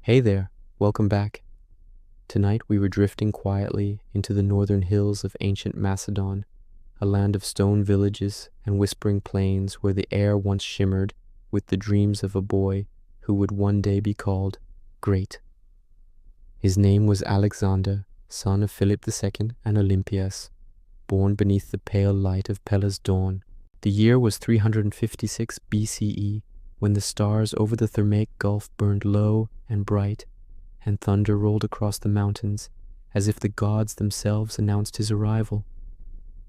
Hey there, welcome back. Tonight we were drifting quietly into the northern hills of ancient Macedon, a land of stone villages and whispering plains where the air once shimmered with the dreams of a boy who would one day be called great. His name was Alexander, son of Philip II and Olympias, born beneath the pale light of Pella's dawn. The year was 356 BCE, when the stars over the Thermaic Gulf burned low and bright, and thunder rolled across the mountains, as if the gods themselves announced his arrival.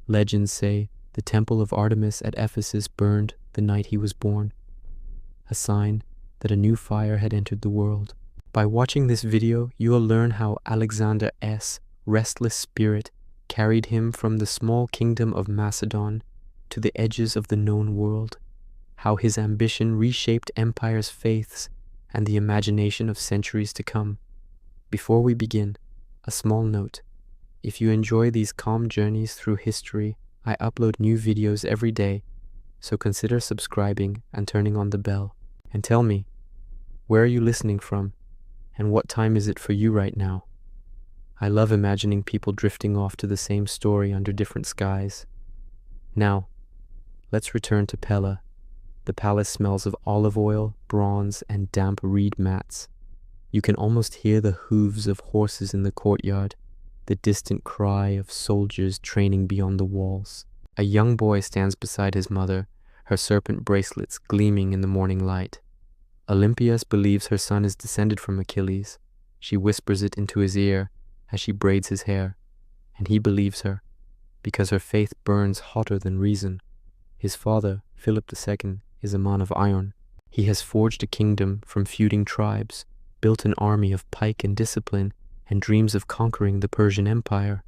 Legends say the temple of Artemis at Ephesus burned the night he was born, a sign that a new fire had entered the world. By watching this video, you will learn how Alexander's restless spirit carried him from the small kingdom of Macedon to the edges of the known world, how his ambition reshaped empires' faiths and the imagination of centuries to come. Before we begin, a small note. If you enjoy these calm journeys through history, I upload new videos every day, so consider subscribing and turning on the bell. And tell me, where are you listening from, and what time is it for you right now? I love imagining people drifting off to the same story under different skies. Now, let's return to Pella. The palace smells of olive oil, bronze, and damp reed mats. You can almost hear the hooves of horses in the courtyard, the distant cry of soldiers training beyond the walls. A young boy stands beside his mother, her serpent bracelets gleaming in the morning light. Olympias believes her son is descended from Achilles. She whispers it into his ear as she braids his hair, and he believes her, because her faith burns hotter than reason. His father, Philip II, is a man of iron. He has forged a kingdom from feuding tribes, built an army of pike and discipline, and dreams of conquering the Persian Empire.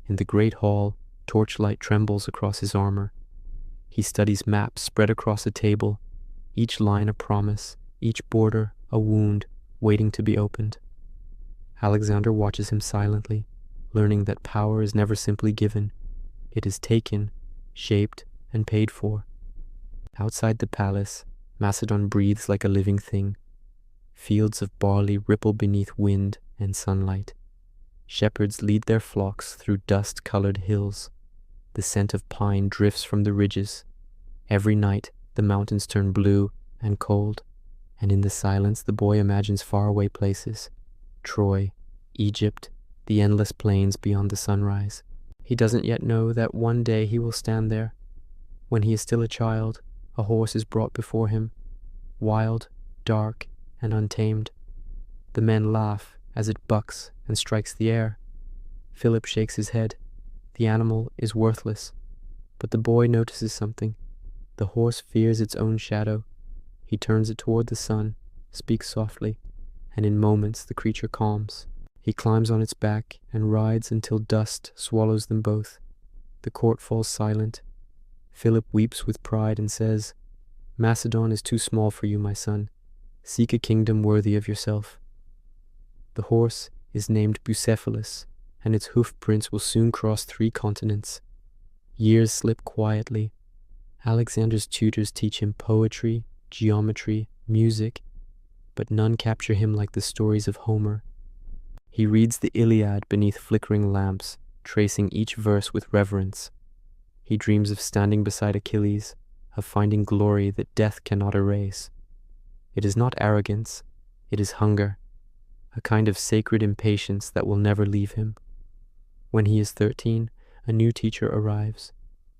In the great hall, torchlight trembles across his armor. He studies maps spread across a table, each line a promise, each border a wound waiting to be opened. Alexander watches him silently, learning that power is never simply given. It is taken, shaped, and paid for. Outside the palace, Macedon breathes like a living thing. Fields of barley ripple beneath wind and sunlight. Shepherds lead their flocks through dust-colored hills. The scent of pine drifts from the ridges. Every night, the mountains turn blue and cold, and in the silence the boy imagines faraway places. Troy, Egypt, the endless plains beyond the sunrise. He doesn't yet know that one day he will stand there. When he is still a child, a horse is brought before him, wild, dark, and untamed. The men laugh as it bucks and strikes the air. Philip shakes his head. The animal is worthless. But the boy notices something. The horse fears its own shadow. He turns it toward the sun, speaks softly, and in moments the creature calms. He climbs on its back and rides until dust swallows them both. The court falls silent. Philip weeps with pride and says, "Macedon is too small for you, my son. Seek a kingdom worthy of yourself." The horse is named Bucephalus, and its hoof prints will soon cross 3 continents. Years slip quietly. Alexander's tutors teach him poetry, geometry, music, but none capture him like the stories of Homer. He reads the Iliad beneath flickering lamps, tracing each verse with reverence. He dreams of standing beside Achilles, of finding glory that death cannot erase. It is not arrogance, it is hunger, a kind of sacred impatience that will never leave him. When he is 13, a new teacher arrives,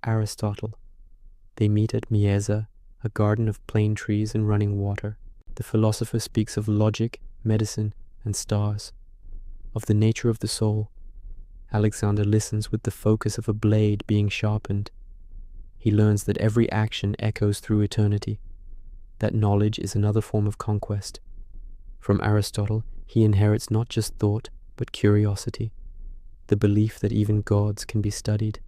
Aristotle. They meet at Mieza, a garden of plane trees and running water. The philosopher speaks of logic, medicine, and stars, of the nature of the soul. Alexander listens with the focus of a blade being sharpened. He learns that every action echoes through eternity, that knowledge is another form of conquest. From Aristotle, he inherits not just thought, but curiosity, the belief that even gods can be studied.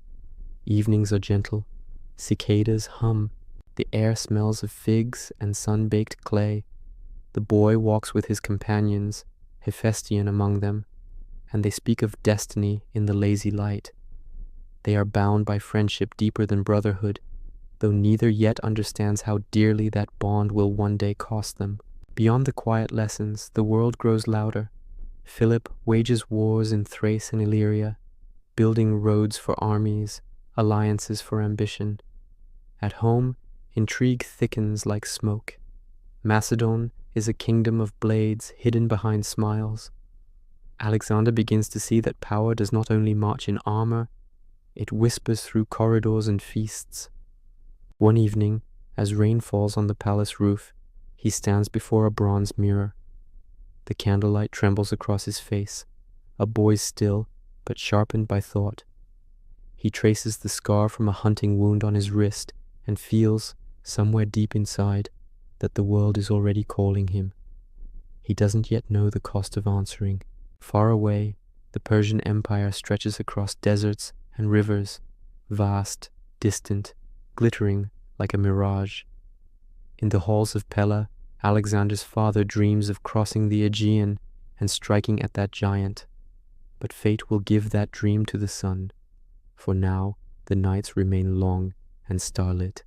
Evenings are gentle. Cicadas hum. The air smells of figs and sun-baked clay. The boy walks with his companions, Hephaestion among them, and they speak of destiny in the lazy light. They are bound by friendship deeper than brotherhood, though neither yet understands how dearly that bond will one day cost them. Beyond the quiet lessons, the world grows louder. Philip wages wars in Thrace and Illyria, building roads for armies, alliances for ambition. At home, intrigue thickens like smoke. Macedon is a kingdom of blades hidden behind smiles. Alexander begins to see that power does not only march in armor, it whispers through corridors and feasts. One evening, as rain falls on the palace roof, he stands before a bronze mirror. The candlelight trembles across his face, a boy still, but sharpened by thought. He traces the scar from a hunting wound on his wrist and feels, somewhere deep inside, that the world is already calling him. He doesn't yet know the cost of answering. Far away, the Persian Empire stretches across deserts and rivers, vast, distant, glittering like a mirage. In the halls of Pella, Alexander's father dreams of crossing the Aegean and striking at that giant. But fate will give that dream to the sun, for now the nights remain long and starlit.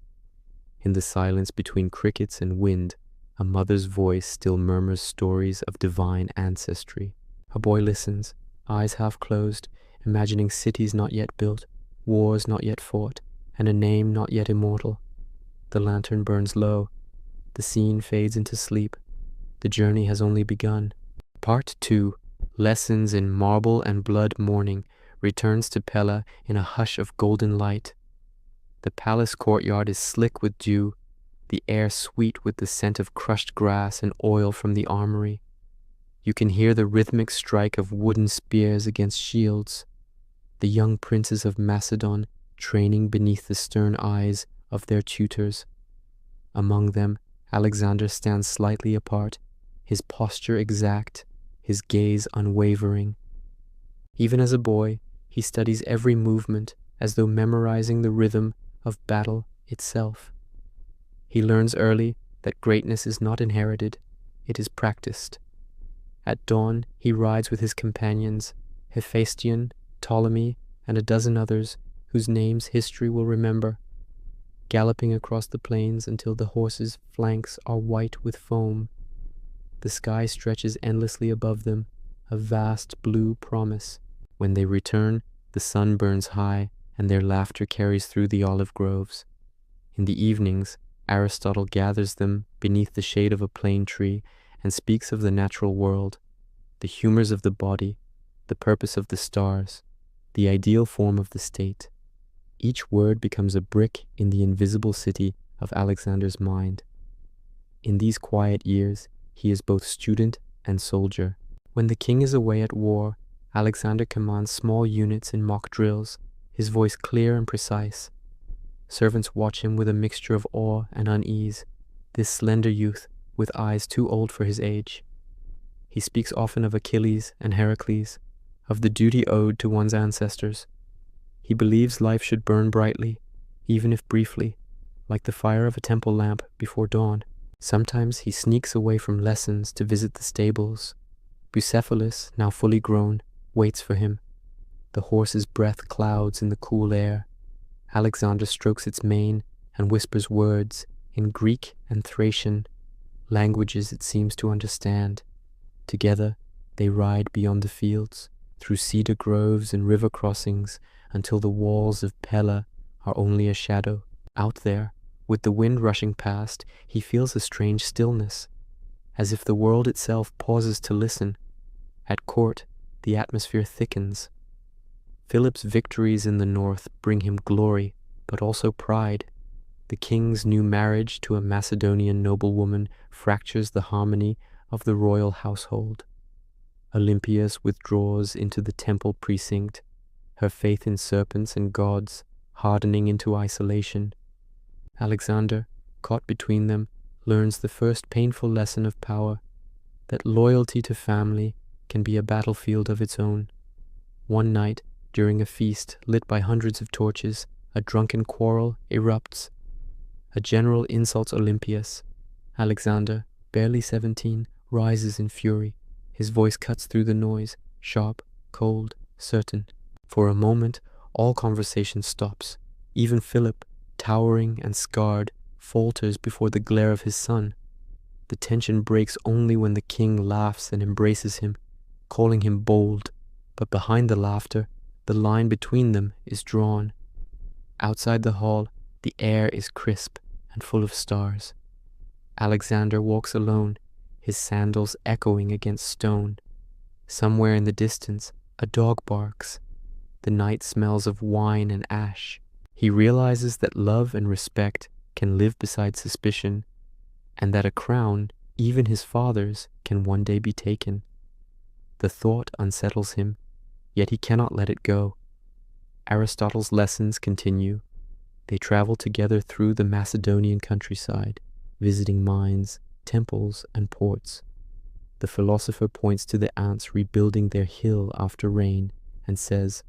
In the silence between crickets and wind, a mother's voice still murmurs stories of divine ancestry. A boy listens, eyes half closed, imagining cities not yet built, wars not yet fought, and a name not yet immortal. The lantern burns low. The scene fades into sleep. The journey has only begun. Part 2, Lessons in Marble and Blood Mourning, returns to Pella in a hush of golden light. The palace courtyard is slick with dew, the air sweet with the scent of crushed grass and oil from the armory. You can hear the rhythmic strike of wooden spears against shields. The young princes of Macedon training beneath the stern eyes of their tutors. Among them, Alexander stands slightly apart, his posture exact, his gaze unwavering. Even as a boy, he studies every movement as though memorizing the rhythm of battle itself. He learns early that greatness is not inherited, it is practiced. At dawn, he rides with his companions, Hephaestion, Ptolemy, and a dozen others whose names history will remember, galloping across the plains until the horses' flanks are white with foam. The sky stretches endlessly above them, a vast blue promise. When they return, the sun burns high, and their laughter carries through the olive groves. In the evenings, Aristotle gathers them beneath the shade of a plane tree and speaks of the natural world, the humors of the body, the purpose of the stars, the ideal form of the state. Each word becomes a brick in the invisible city of Alexander's mind. In these quiet years, he is both student and soldier. When the king is away at war, Alexander commands small units in mock drills, his voice clear and precise. Servants watch him with a mixture of awe and unease, this slender youth with eyes too old for his age. He speaks often of Achilles and Heracles, of the duty owed to one's ancestors. He believes life should burn brightly, even if briefly, like the fire of a temple lamp before dawn. Sometimes he sneaks away from lessons to visit the stables. Bucephalus, now fully grown, waits for him. The horse's breath clouds in the cool air. Alexander strokes its mane and whispers words in Greek and Thracian, languages it seems to understand. Together, they ride beyond the fields, through cedar groves and river crossings, until the walls of Pella are only a shadow. Out there, with the wind rushing past, he feels a strange stillness, as if the world itself pauses to listen. At court, the atmosphere thickens. Philip's victories in the north bring him glory, but also pride. The king's new marriage to a Macedonian noblewoman fractures the harmony of the royal household. Olympias withdraws into the temple precinct, her faith in serpents and gods hardening into isolation. Alexander, caught between them, learns the first painful lesson of power, that loyalty to family can be a battlefield of its own. One night, during a feast lit by hundreds of torches, a drunken quarrel erupts. A general insults Olympias. Alexander, barely 17, rises in fury. His voice cuts through the noise, sharp, cold, certain. For a moment, all conversation stops. Even Philip, towering and scarred, falters before the glare of his son. The tension breaks only when the king laughs and embraces him, calling him bold, but behind the laughter, the line between them is drawn. Outside the hall, the air is crisp and full of stars. Alexander walks alone, his sandals echoing against stone. Somewhere in the distance, a dog barks. The night smells of wine and ash. He realizes that love and respect can live beside suspicion, and that a crown, even his father's, can one day be taken. The thought unsettles him, yet he cannot let it go. Aristotle's lessons continue. They travel together through the Macedonian countryside, visiting mines, temples, and ports. The philosopher points to the ants rebuilding their hill after rain and says,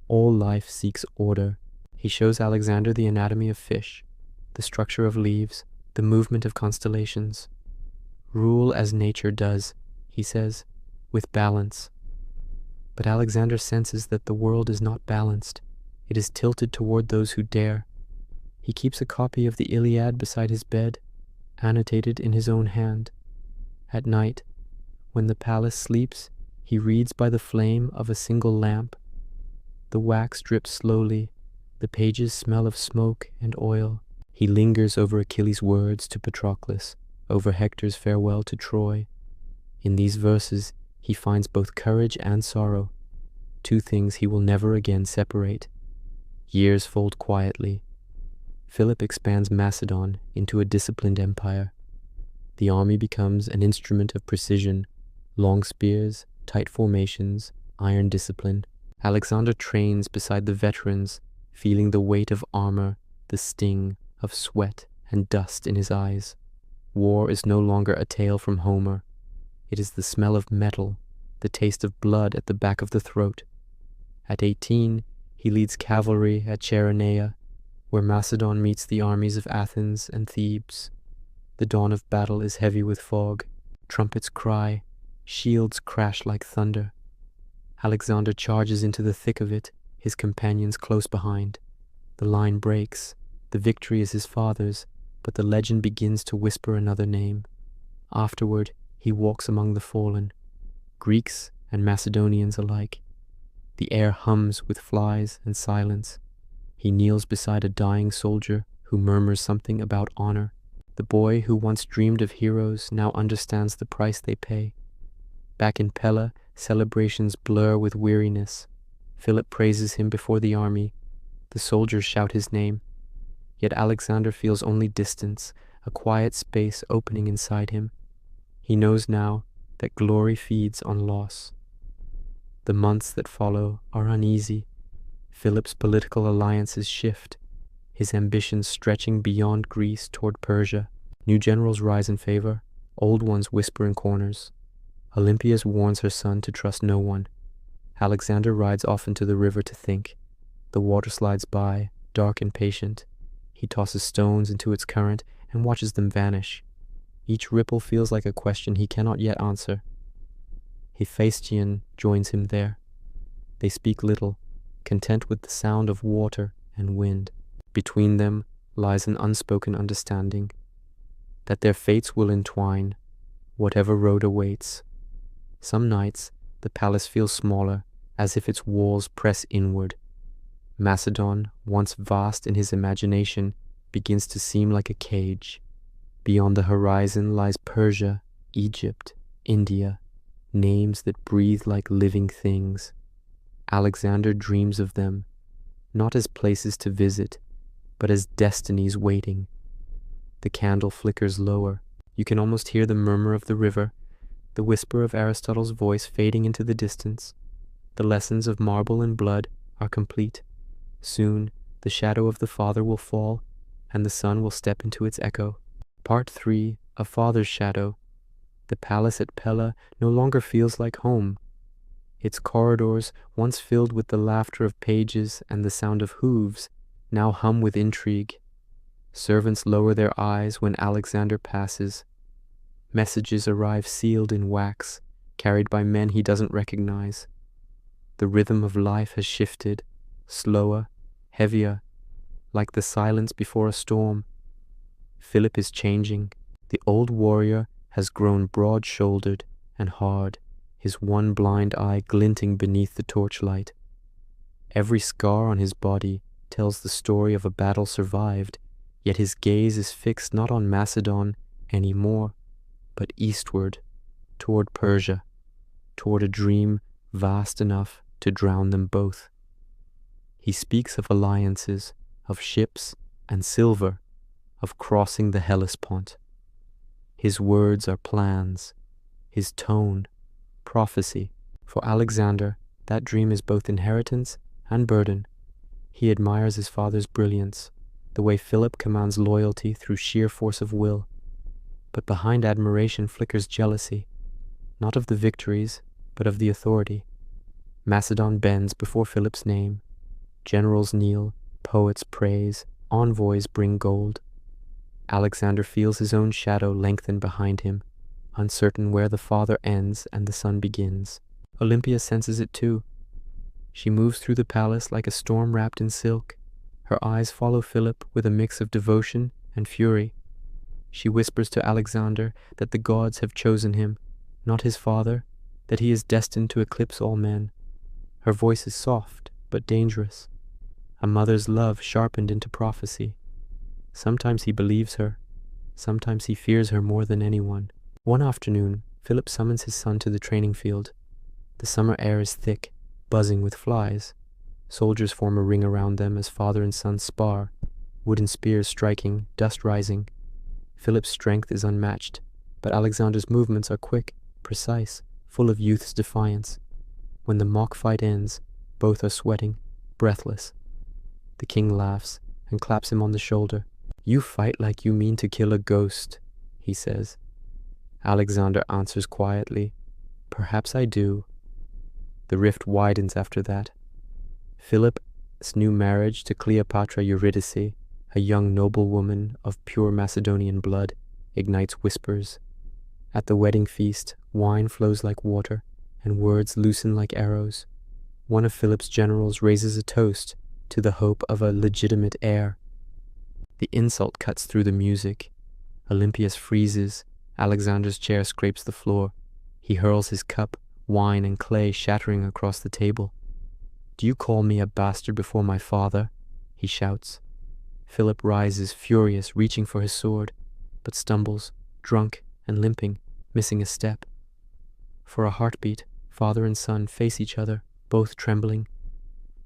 "All life seeks order." He shows Alexander the anatomy of fish, the structure of leaves, the movement of constellations. "Rule as nature does," he says, "with balance." But Alexander senses that the world is not balanced. It is tilted toward those who dare. He keeps a copy of the Iliad beside his bed, annotated in his own hand. At night, when the palace sleeps, he reads by the flame of a single lamp. The wax drips slowly, the pages smell of smoke and oil. He lingers over Achilles' words to Patroclus, over Hector's farewell to Troy. In these verses, he finds both courage and sorrow, two things he will never again separate. Years fold quietly. Philip expands Macedon into a disciplined empire. The army becomes an instrument of precision, long spears, tight formations, iron discipline. Alexander trains beside the veterans, feeling the weight of armor, the sting of sweat and dust in his eyes. War is no longer a tale from Homer. It is the smell of metal, the taste of blood at the back of the throat. At 18, he leads cavalry at Chaeronea, where Macedon meets the armies of Athens and Thebes. The dawn of battle is heavy with fog. Trumpets cry, shields crash like thunder. Alexander charges into the thick of it, his companions close behind. The line breaks. The victory is his father's, but the legend begins to whisper another name. Afterward, he walks among the fallen, Greeks and Macedonians alike. The air hums with flies and silence. He kneels beside a dying soldier who murmurs something about honor. The boy who once dreamed of heroes now understands the price they pay. Back in Pella, celebrations blur with weariness. Philip praises him before the army. The soldiers shout his name. Yet Alexander feels only distance, a quiet space opening inside him. He knows now that glory feeds on loss. The months that follow are uneasy. Philip's political alliances shift, his ambitions stretching beyond Greece toward Persia. New generals rise in favor, old ones whisper in corners. Olympias warns her son to trust no one. Alexander rides off into the river to think. The water slides by, dark and patient. He tosses stones into its current and watches them vanish. Each ripple feels like a question he cannot yet answer. Hephaestion joins him there. They speak little, content with the sound of water and wind. Between them lies an unspoken understanding that their fates will entwine, whatever road awaits. Some nights, the palace feels smaller, as if its walls press inward. Macedon, once vast in his imagination, begins to seem like a cage. Beyond the horizon lies Persia, Egypt, India, names that breathe like living things. Alexander dreams of them, not as places to visit, but as destinies waiting. The candle flickers lower. You can almost hear the murmur of the river, the whisper of Aristotle's voice fading into the distance. The lessons of marble and blood are complete. Soon, the shadow of the father will fall, and the son will step into its echo. Part 3, A Father's Shadow. The palace at Pella no longer feels like home. Its corridors, once filled with the laughter of pages and the sound of hooves, now hum with intrigue. Servants lower their eyes when Alexander passes. Messages arrive sealed in wax, carried by men he doesn't recognize. The rhythm of life has shifted, slower, heavier, like the silence before a storm. Philip is changing. The old warrior has grown broad-shouldered and hard, his one blind eye glinting beneath the torchlight. Every scar on his body tells the story of a battle survived, yet his gaze is fixed not on Macedon any more, but eastward, toward Persia, toward a dream vast enough to drown them both. He speaks of alliances, of ships and silver, of crossing the Hellespont. His words are plans, his tone, prophecy. For Alexander, that dream is both inheritance and burden. He admires his father's brilliance, the way Philip commands loyalty through sheer force of will. But behind admiration flickers jealousy, not of the victories, but of the authority. Macedon bends before Philip's name. Generals kneel, poets praise, envoys bring gold. Alexander feels his own shadow lengthen behind him, uncertain where the father ends and the son begins. Olympia senses it too. She moves through the palace like a storm wrapped in silk. Her eyes follow Philip with a mix of devotion and fury. She whispers to Alexander that the gods have chosen him, not his father, that he is destined to eclipse all men. Her voice is soft but dangerous, a mother's love sharpened into prophecy. Sometimes he believes her, sometimes he fears her more than anyone. One afternoon, Philip summons his son to the training field. The summer air is thick, buzzing with flies. Soldiers form a ring around them as father and son spar, wooden spears striking, dust rising. Philip's strength is unmatched, but Alexander's movements are quick, precise, full of youth's defiance. When the mock fight ends, both are sweating, breathless. The king laughs and claps him on the shoulder. "You fight like you mean to kill a ghost," he says. Alexander answers quietly, "Perhaps I do." The rift widens after that. Philip's new marriage to Cleopatra Eurydice, a young noblewoman of pure Macedonian blood, ignites whispers. At the wedding feast, wine flows like water, and words loosen like arrows. One of Philip's generals raises a toast to the hope of a legitimate heir. The insult cuts through the music. Olympias freezes. Alexander's chair scrapes the floor. He hurls his cup, wine and clay shattering across the table. "Do you call me a bastard before my father?" he shouts. Philip rises, furious, reaching for his sword, but stumbles, drunk and limping, missing a step. For a heartbeat, father and son face each other, both trembling,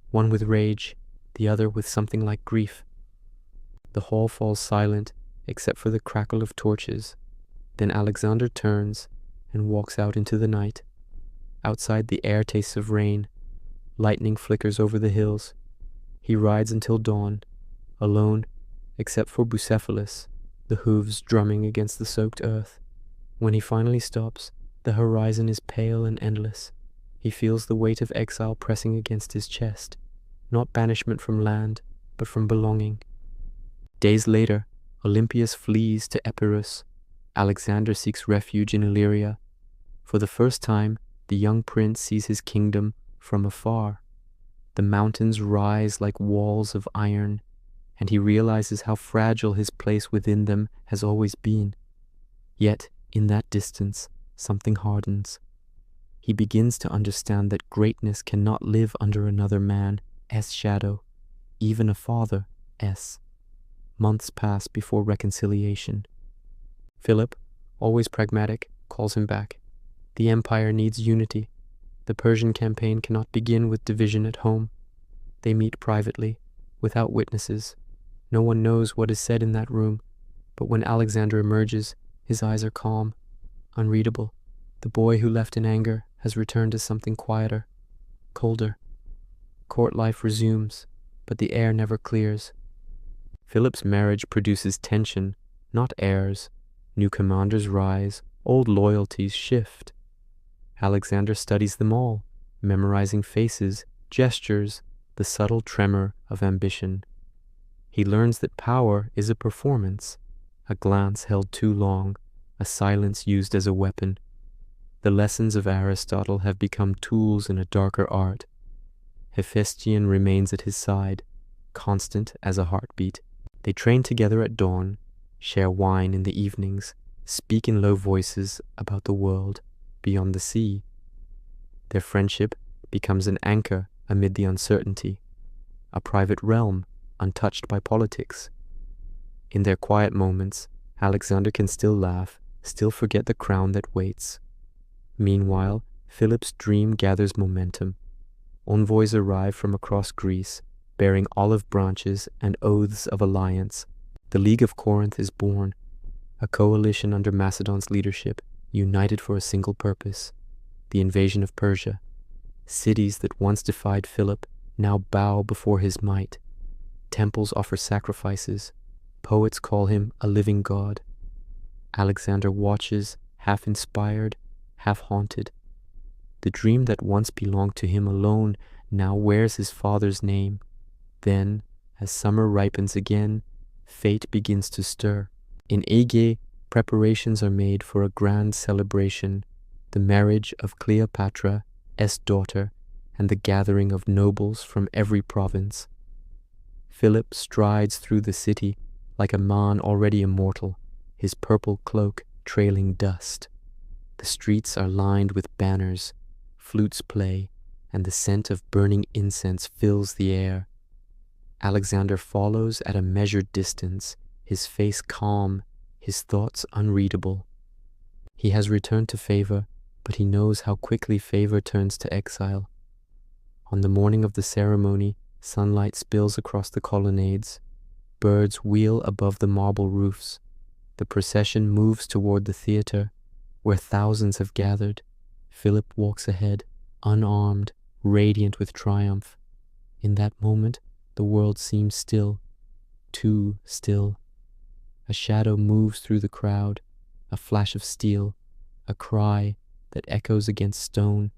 one with rage, the other with something like grief. The hall falls silent, except for the crackle of torches. Then Alexander turns and walks out into the night. Outside, the air tastes of rain. Lightning flickers over the hills. He rides until dawn, alone, except for Bucephalus, the hooves drumming against the soaked earth. When he finally stops, the horizon is pale and endless. He feels the weight of exile pressing against his chest, not banishment from land, but from belonging. Days later, Olympias flees to Epirus. Alexander seeks refuge in Illyria. For the first time, the young prince sees his kingdom from afar. The mountains rise like walls of iron, and he realizes how fragile his place within them has always been. Yet, in that distance, something hardens. He begins to understand that greatness cannot live under another man's shadow, even a father's. Months pass before reconciliation. Philip, always pragmatic, calls him back. The empire needs unity. The Persian campaign cannot begin with division at home. They meet privately, without witnesses. No one knows what is said in that room, but when Alexander emerges, his eyes are calm, unreadable. The boy who left in anger has returned to something quieter, colder. Court life resumes, but the air never clears. Philip's marriage produces tension, not heirs. New commanders rise, old loyalties shift. Alexander studies them all, memorizing faces, gestures, the subtle tremor of ambition. He learns that power is a performance, a glance held too long, a silence used as a weapon. The lessons of Aristotle have become tools in a darker art. Hephaestion remains at his side, constant as a heartbeat. They train together at dawn, share wine in the evenings, speak in low voices about the world beyond the sea. Their friendship becomes an anchor amid the uncertainty, a private realm untouched by politics. In their quiet moments, Alexander can still laugh, still forget the crown that waits. Meanwhile, Philip's dream gathers momentum. Envoys arrive from across Greece, bearing olive branches and oaths of alliance. The League of Corinth is born, a coalition under Macedon's leadership, united for a single purpose: the invasion of Persia. Cities that once defied Philip now bow before his might. Temples offer sacrifices. Poets call him a living god. Alexander watches, half inspired, half haunted. The dream that once belonged to him alone now wears his father's name. Then, as summer ripens again, fate begins to stir. In Aegae, preparations are made for a grand celebration, the marriage of Cleopatra, S' daughter, and the gathering of nobles from every province. Philip strides through the city like a man already immortal, his purple cloak trailing dust. The streets are lined with banners, flutes play, and the scent of burning incense fills the air. Alexander follows at a measured distance, his face calm, his thoughts unreadable. He has returned to favor, but he knows how quickly favor turns to exile. On the morning of the ceremony, sunlight spills across the colonnades. Birds wheel above the marble roofs. The procession moves toward the theater, where thousands have gathered. Philip walks ahead, unarmed, radiant with triumph. In that moment, the world seems still, too still. A shadow moves through the crowd, a flash of steel, a cry that echoes against stone.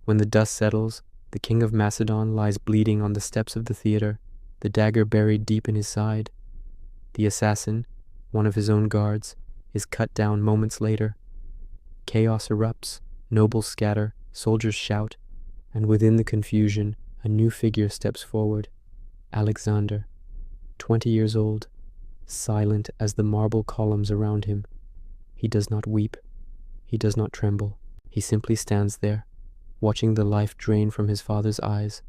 When the dust settles, the king of Macedon lies bleeding on the steps of the theater, the dagger buried deep in his side. The assassin, one of his own guards, is cut down moments later. Chaos erupts, nobles scatter, soldiers shout, and within the confusion, a new figure steps forward: Alexander, 20 years old, silent as the marble columns around him. He does not weep. He does not tremble. He simply stands there, watching the life drain from his father's eyes,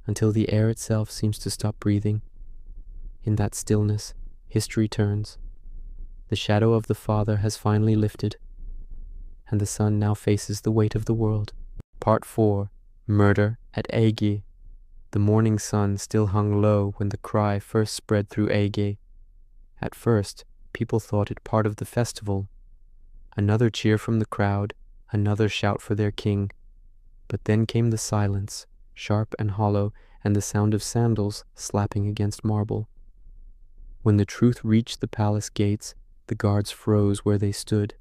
until the air itself seems to stop breathing. In that stillness, history turns. The shadow of the father has finally lifted, and the son now faces the weight of the world. Part 4. Murder at Aegae. The morning sun still hung low when the cry first spread through Aegae. At first, people thought it part of the festival. Another cheer from the crowd, another shout for their king. But then came the silence, sharp and hollow, and the sound of sandals slapping against marble. When the truth reached the palace gates, the guards froze where they stood.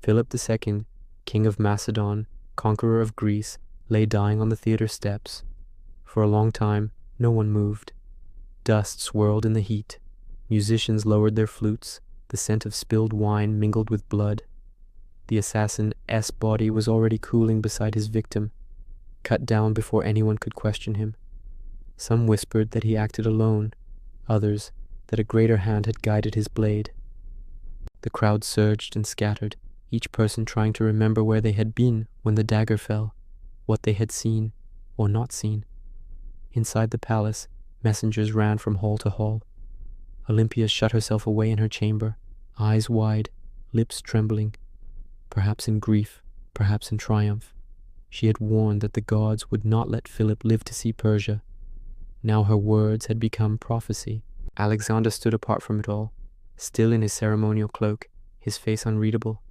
Philip II, king of Macedon, conqueror of Greece, lay dying on the theater steps. For a long time, no one moved. Dust swirled in the heat. Musicians lowered their flutes. The scent of spilled wine mingled with blood. The assassin's body was already cooling beside his victim, cut down before anyone could question him. Some whispered that he acted alone, others that a greater hand had guided his blade. The crowd surged and scattered, each person trying to remember where they had been when the dagger fell, what they had seen or not seen. Inside the palace, messengers ran from hall to hall. Olympia shut herself away in her chamber, eyes wide, lips trembling, perhaps in grief, perhaps in triumph. She had warned that the gods would not let Philip live to see Persia. Now her words had become prophecy. Alexander stood apart from it all, still in his ceremonial cloak, his face unreadable.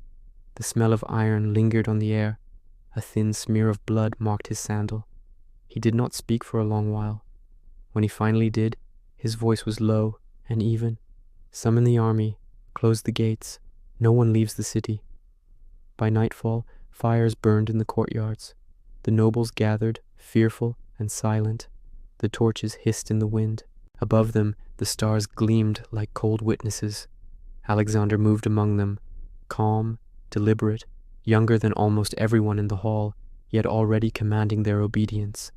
The smell of iron lingered on the air. A thin smear of blood marked his sandal. He did not speak for a long while. When he finally did, his voice was low and even. Summon the army, close the gates. No one leaves the city. By nightfall, fires burned in the courtyards. The nobles gathered, fearful and silent. The torches hissed in the wind. Above them, the stars gleamed like cold witnesses. Alexander moved among them, calm, deliberate, younger than almost everyone in the hall, yet already commanding their obedience.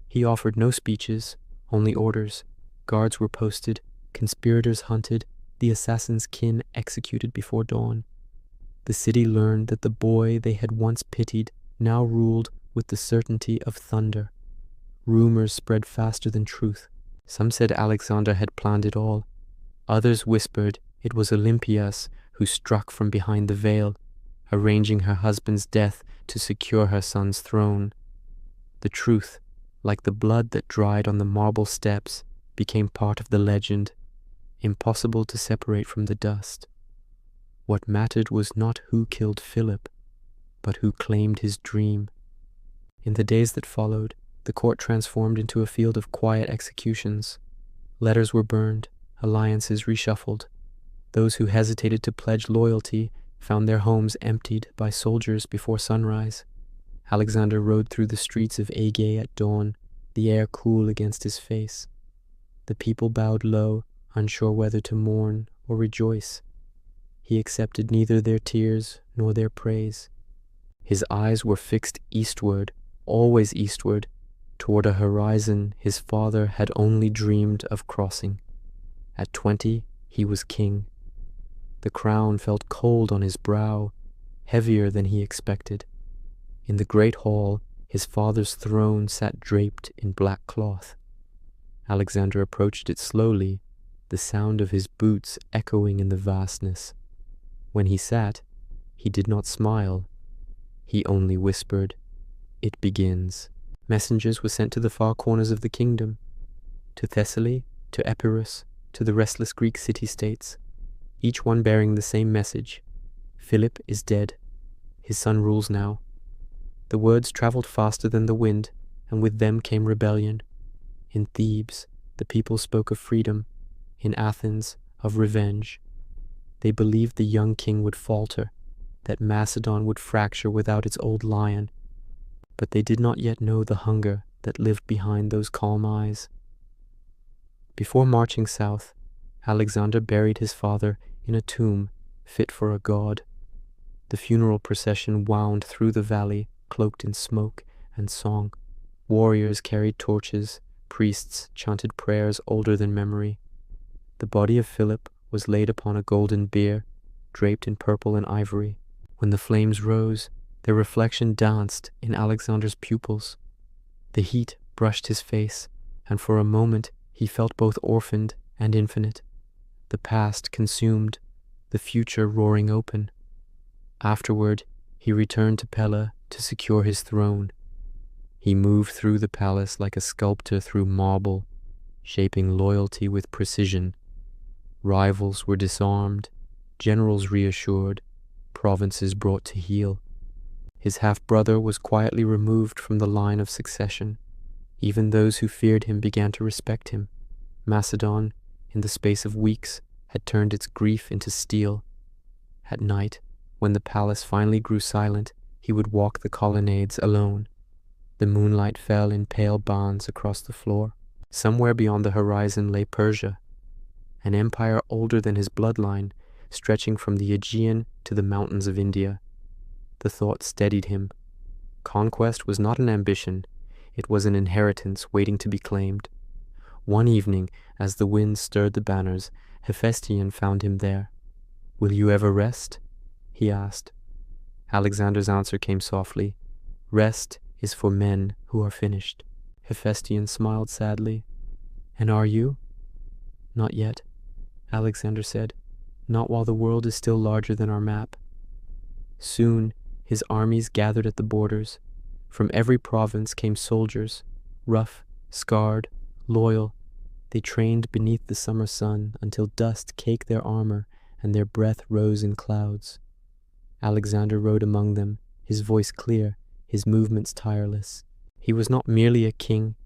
He offered no speeches, only orders. Guards were posted, conspirators hunted, the assassin's kin executed before dawn. The city learned that the boy they had once pitied now ruled with the certainty of thunder. Rumors spread faster than truth. Some said Alexander had planned it all. Others whispered it was Olympias who struck from behind the veil, arranging her husband's death to secure her son's throne. The truth, like the blood that dried on the marble steps, became part of the legend, impossible to separate from the dust. What mattered was not who killed Philip, but who claimed his dream. In the days that followed, the court transformed into a field of quiet executions. Letters were burned, alliances reshuffled. Those who hesitated to pledge loyalty found their homes emptied by soldiers before sunrise. Alexander rode through the streets of Aegae at dawn, the air cool against his face. The people bowed low, unsure whether to mourn or rejoice. He accepted neither their tears nor their praise. His eyes were fixed eastward, always eastward, toward a horizon his father had only dreamed of crossing. At 20, he was king. The crown felt cold on his brow, heavier than he expected. In the great hall, his father's throne sat draped in black cloth. Alexander approached it slowly, the sound of his boots echoing in the vastness. When he sat, he did not smile. He only whispered, "It begins." Messengers were sent to the far corners of the kingdom, to Thessaly, to Epirus, to the restless Greek city-states, each one bearing the same message: Philip is dead. His son rules now. The words traveled faster than the wind, and with them came rebellion. In Thebes, the people spoke of freedom. In Athens, of revenge. They believed the young king would falter, that Macedon would fracture without its old lion. But they did not yet know the hunger that lived behind those calm eyes. Before marching south, Alexander buried his father in a tomb fit for a god. The funeral procession wound through the valley, cloaked in smoke and song. Warriors carried torches, priests chanted prayers older than memory. The body of Philip was laid upon a golden bier, draped in purple and ivory. When the flames rose, their reflection danced in Alexander's pupils. The heat brushed his face, and for a moment he felt both orphaned and infinite, the past consumed, the future roaring open. Afterward, he returned to Pella to secure his throne. He moved through the palace like a sculptor through marble, shaping loyalty with precision. Rivals were disarmed, generals reassured, provinces brought to heel. His half-brother was quietly removed from the line of succession. Even those who feared him began to respect him. Macedon, in the space of weeks, had turned its grief into steel. At night, when the palace finally grew silent, he would walk the colonnades alone. The moonlight fell in pale bands across the floor. Somewhere beyond the horizon lay Persia, an empire older than his bloodline, stretching from the Aegean to the mountains of India. The thought steadied him. Conquest was not an ambition, it was an inheritance waiting to be claimed. One evening, as the wind stirred the banners, Hephaestion found him there. "Will you ever rest?" he asked. Alexander's answer came softly. "Rest is for men who are finished." Hephaestion smiled sadly. "And are you?" "Not yet," Alexander said. "Not while the world is still larger than our map." Soon, his armies gathered at the borders. From every province came soldiers, rough, scarred, loyal. They trained beneath the summer sun until dust caked their armor and their breath rose in clouds. Alexander rode among them, his voice clear, his movements tireless. He was not merely a king,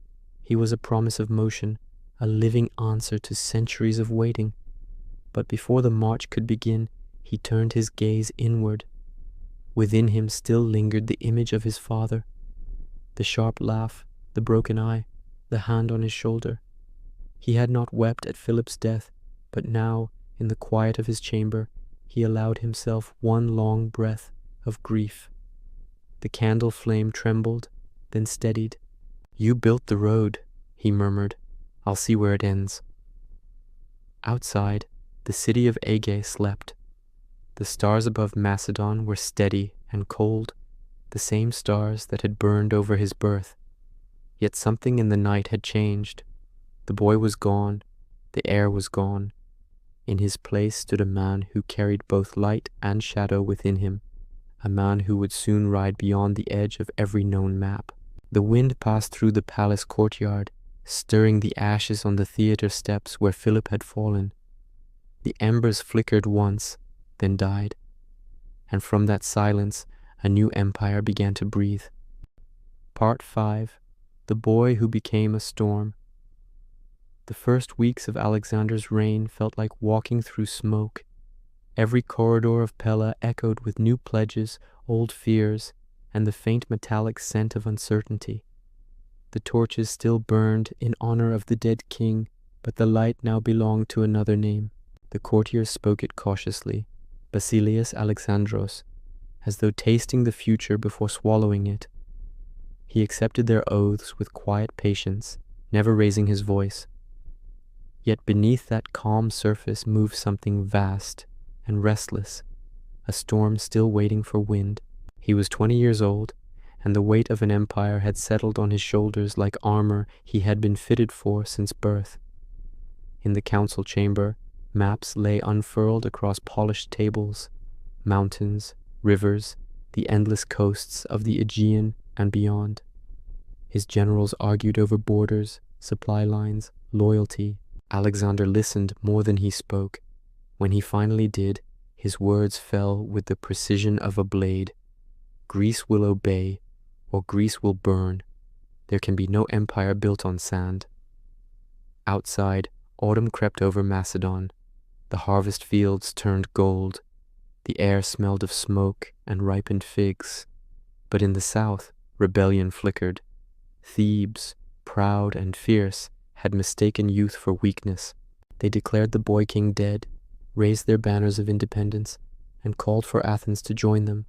he was a promise of motion, a living answer to centuries of waiting. But before the march could begin, he turned his gaze inward. Within him still lingered the image of his father. The sharp laugh, the broken eye, the hand on his shoulder. He had not wept at Philip's death, but now, in the quiet of his chamber, he allowed himself one long breath of grief. The candle flame trembled, then steadied. "You built the road," he murmured. "I'll see where it ends." Outside, The city of Aegae slept. The stars above Macedon were steady and cold, the same stars that had burned over his birth. Yet something in the night had changed. The boy was gone, the air was gone. In his place stood a man who carried both light and shadow within him, a man who would soon ride beyond the edge of every known map. The wind passed through the palace courtyard, stirring the ashes on the theater steps where Philip had fallen. The embers flickered once, then died, and from that silence a new empire began to breathe. Part 5. The Boy Who Became a Storm. The first weeks of Alexander's reign felt like walking through smoke. Every corridor of Pella echoed with new pledges, old fears, and the faint metallic scent of uncertainty. The torches still burned in honor of the dead king, but the light now belonged to another name. The courtiers spoke it cautiously, Basilius Alexandros, as though tasting the future before swallowing it. He accepted their oaths with quiet patience, never raising his voice. Yet beneath that calm surface moved something vast and restless, a storm still waiting for wind. He was 20 years old, and the weight of an empire had settled on his shoulders like armor he had been fitted for since birth. In the council chamber, maps lay unfurled across polished tables, mountains, rivers, the endless coasts of the Aegean and beyond. His generals argued over borders, supply lines, loyalty. Alexander listened more than he spoke. When he finally did, his words fell with the precision of a blade. Greece will obey, or Greece will burn. There can be no empire built on sand. Outside, autumn crept over Macedon. The harvest fields turned gold. The air smelled of smoke and ripened figs. But in the south, rebellion flickered. Thebes, proud and fierce, had mistaken youth for weakness. They declared the boy king dead, raised their banners of independence, and called for Athens to join them.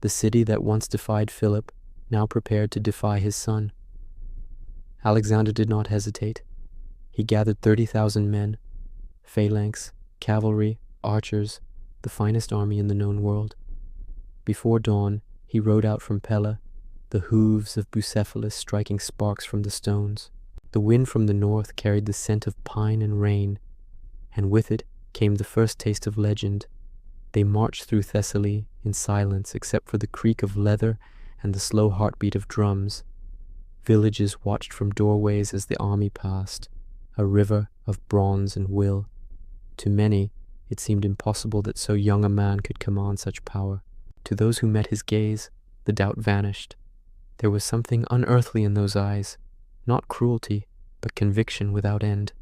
The city that once defied Philip now prepared to defy his son. Alexander did not hesitate. He gathered 30,000 men, phalanx, cavalry, archers, the finest army in the known world. Before dawn, he rode out from Pella, the hooves of Bucephalus striking sparks from the stones. The wind from the north carried the scent of pine and rain, and with it came the first taste of legend. They marched through Thessaly in silence except for the creak of leather and the slow heartbeat of drums. Villages watched from doorways as the army passed, a river of bronze and will. To many, it seemed impossible that so young a man could command such power. To those who met his gaze, the doubt vanished. There was something unearthly in those eyes, not cruelty, but conviction without end.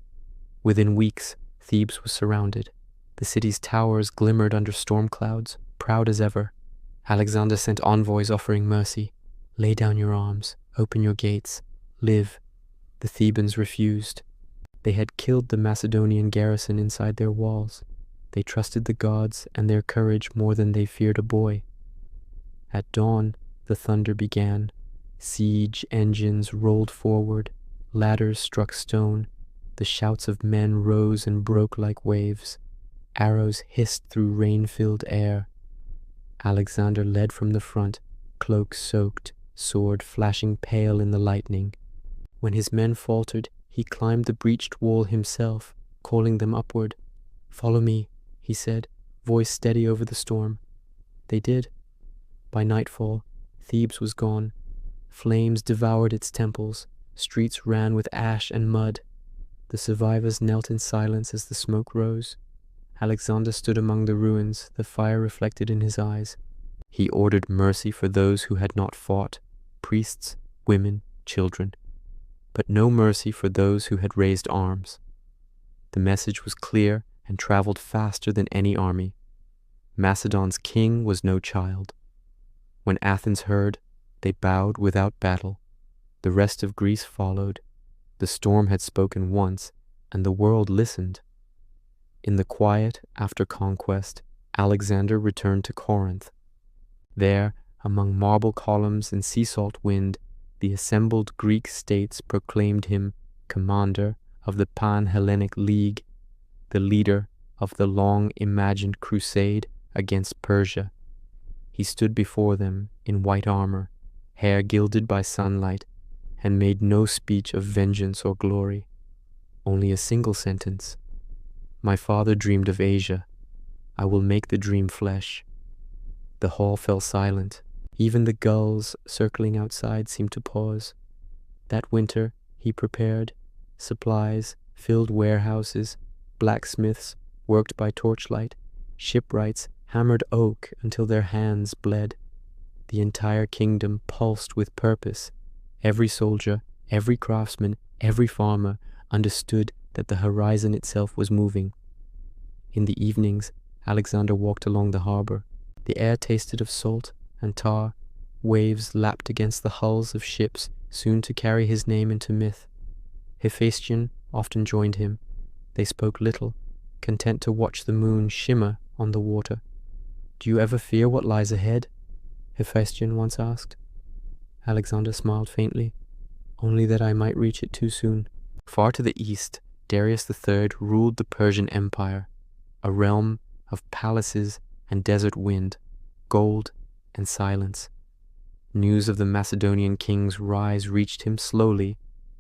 Within weeks, Thebes was surrounded. The city's towers glimmered under storm clouds, proud as ever. Alexander sent envoys offering mercy. Lay down your arms, open your gates, live. The Thebans refused. They had killed the Macedonian garrison inside their walls. They trusted the gods and their courage more than they feared a boy. At dawn, the thunder began. Siege engines rolled forward, ladders struck stone, the shouts of men rose and broke like waves. Arrows hissed through rain-filled air. Alexander led from the front, cloak soaked, sword flashing pale in the lightning. When his men faltered, he climbed the breached wall himself, calling them upward. "Follow me," he said, voice steady over the storm. They did. By nightfall, Thebes was gone. Flames devoured its temples. Streets ran with ash and mud. The survivors knelt in silence as the smoke rose. Alexander stood among the ruins, the fire reflected in his eyes. He ordered mercy for those who had not fought, priests, women, children, but no mercy for those who had raised arms. The message was clear and traveled faster than any army. Macedon's king was no child. When Athens heard, they bowed without battle. The rest of Greece followed. The storm had spoken once, and the world listened. In the quiet after conquest, Alexander returned to Corinth. There, among marble columns and sea salt wind, the assembled Greek states proclaimed him commander of the Pan-Hellenic League, the leader of the long-imagined crusade against Persia. He stood before them in white armor, hair gilded by sunlight, and made no speech of vengeance or glory, only a single sentence. My father dreamed of Asia. I will make the dream flesh. The hall fell silent. Even the gulls circling outside seemed to pause. That winter he prepared supplies, filled warehouses, blacksmiths worked by torchlight, shipwrights hammered oak until their hands bled. The entire kingdom pulsed with purpose. Every soldier, every craftsman, every farmer understood that the horizon itself was moving. In the evenings, Alexander walked along the harbor. The air tasted of salt and tar. Waves lapped against the hulls of ships soon to carry his name into myth. Hephaestion often joined him. They spoke little, content to watch the moon shimmer on the water. "Do you ever fear what lies ahead?" Hephaestion once asked. Alexander smiled faintly. "Only that I might reach it too soon." Far to the east, Darius III ruled the Persian Empire, a realm of palaces and desert wind, gold and silence. News of the Macedonian king's rise reached him slowly,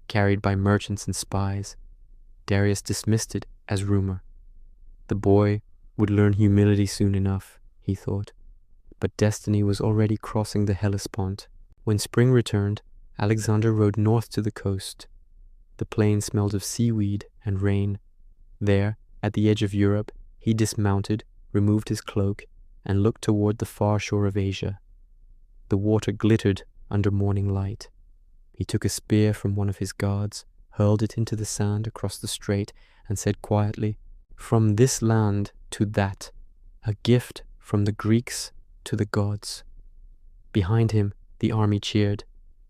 carried by merchants and spies. Darius dismissed it as rumor. The boy would learn humility soon enough, he thought. But destiny was already crossing the Hellespont. When spring returned, Alexander rode north to the coast. The plain smelled of seaweed and rain. There, at the edge of Europe, he dismounted, removed his cloak, and looked toward the far shore of Asia. The water glittered under morning light. He took a spear from one of his guards, hurled it into the sand across the strait, and said quietly, "From this land to that, a gift from the Greeks to the gods." Behind him, the army cheered.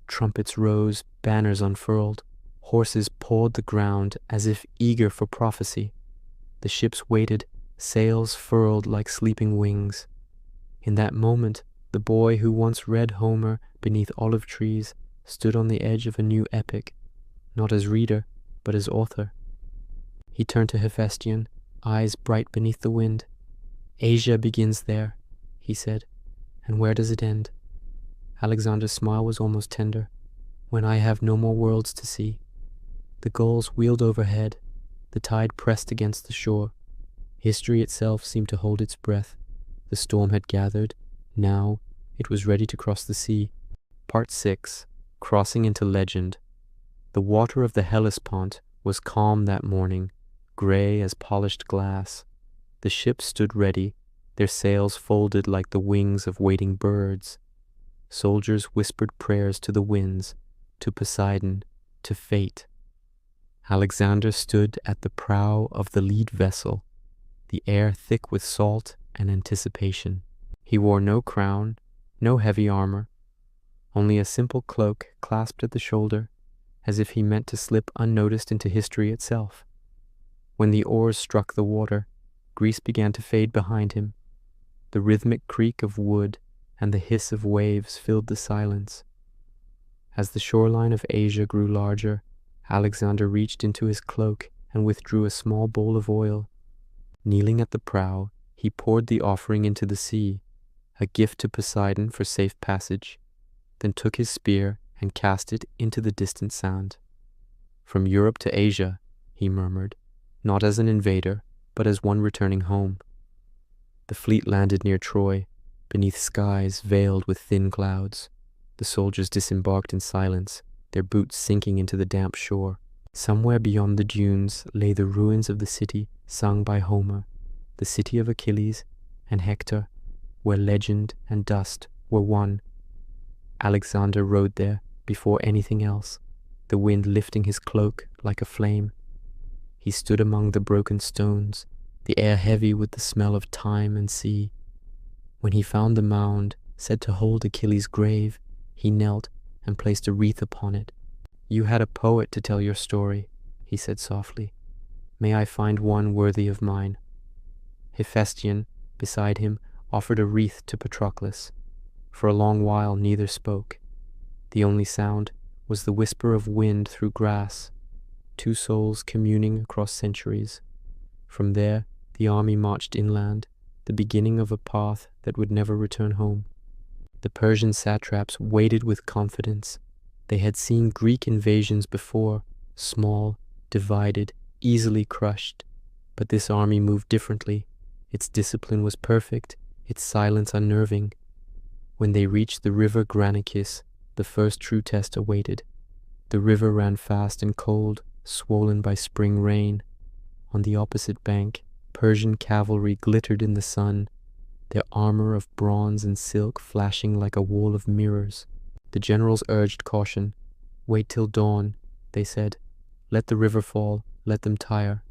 Trumpets rose, banners unfurled. Horses pawed the ground as if eager for prophecy. The ships waited, sails furled like sleeping wings. In that moment, the boy who once read Homer beneath olive trees stood on the edge of a new epic, not as reader, but as author. He turned to Hephaestion, eyes bright beneath the wind. "Asia begins there," he said. "And where does it end?" Alexander's smile was almost tender. "When I have no more worlds to see." The gulls wheeled overhead. The tide pressed against the shore. History itself seemed to hold its breath. The storm had gathered. Now it was ready to cross the sea. Part 6. Crossing into Legend. The water of the Hellespont was calm that morning, gray as polished glass. The ships stood ready, their sails folded like the wings of waiting birds. Soldiers whispered prayers to the winds, to Poseidon, to fate. Alexander stood at the prow of the lead vessel, the air thick with salt and anticipation. He wore no crown, no heavy armor, only a simple cloak clasped at the shoulder, as if he meant to slip unnoticed into history itself. When the oars struck the water, Greece began to fade behind him. The rhythmic creak of wood and the hiss of waves filled the silence. As the shoreline of Asia grew larger, Alexander reached into his cloak and withdrew a small bowl of oil. Kneeling at the prow, he poured the offering into the sea, a gift to Poseidon for safe passage, then took his spear and cast it into the distant sand. "From Europe to Asia," he murmured, not as an invader, but as one returning home. The fleet landed near Troy, beneath skies veiled with thin clouds. The soldiers disembarked in silence, their boots sinking into the damp shore. Somewhere beyond the dunes lay the ruins of the city sung by Homer, the city of Achilles and Hector, where legend and dust were one. Alexander rode there before anything else, the wind lifting his cloak like a flame. He stood among the broken stones, the air heavy with the smell of time and sea. When he found the mound said to hold Achilles' grave, he knelt and placed a wreath upon it. "You had a poet to tell your story," he said softly. "May I find one worthy of mine." Hephaestion, beside him, offered a wreath to Patroclus. For a long while neither spoke. The only sound was the whisper of wind through grass, two souls communing across centuries. From there, The army marched inland, the beginning of a path that would never return home. The Persian satraps waited with confidence. They had seen Greek invasions before, small, divided, easily crushed. But this army moved differently. Its discipline was perfect, its silence unnerving. When they reached the river Granicus, the first true test awaited. The river ran fast and cold, swollen by spring rain. On the opposite bank, Persian cavalry glittered in the sun, their armor of bronze and silk flashing like a wall of mirrors. The generals urged caution. "Wait till dawn," they said. "Let the river fall, let them tire."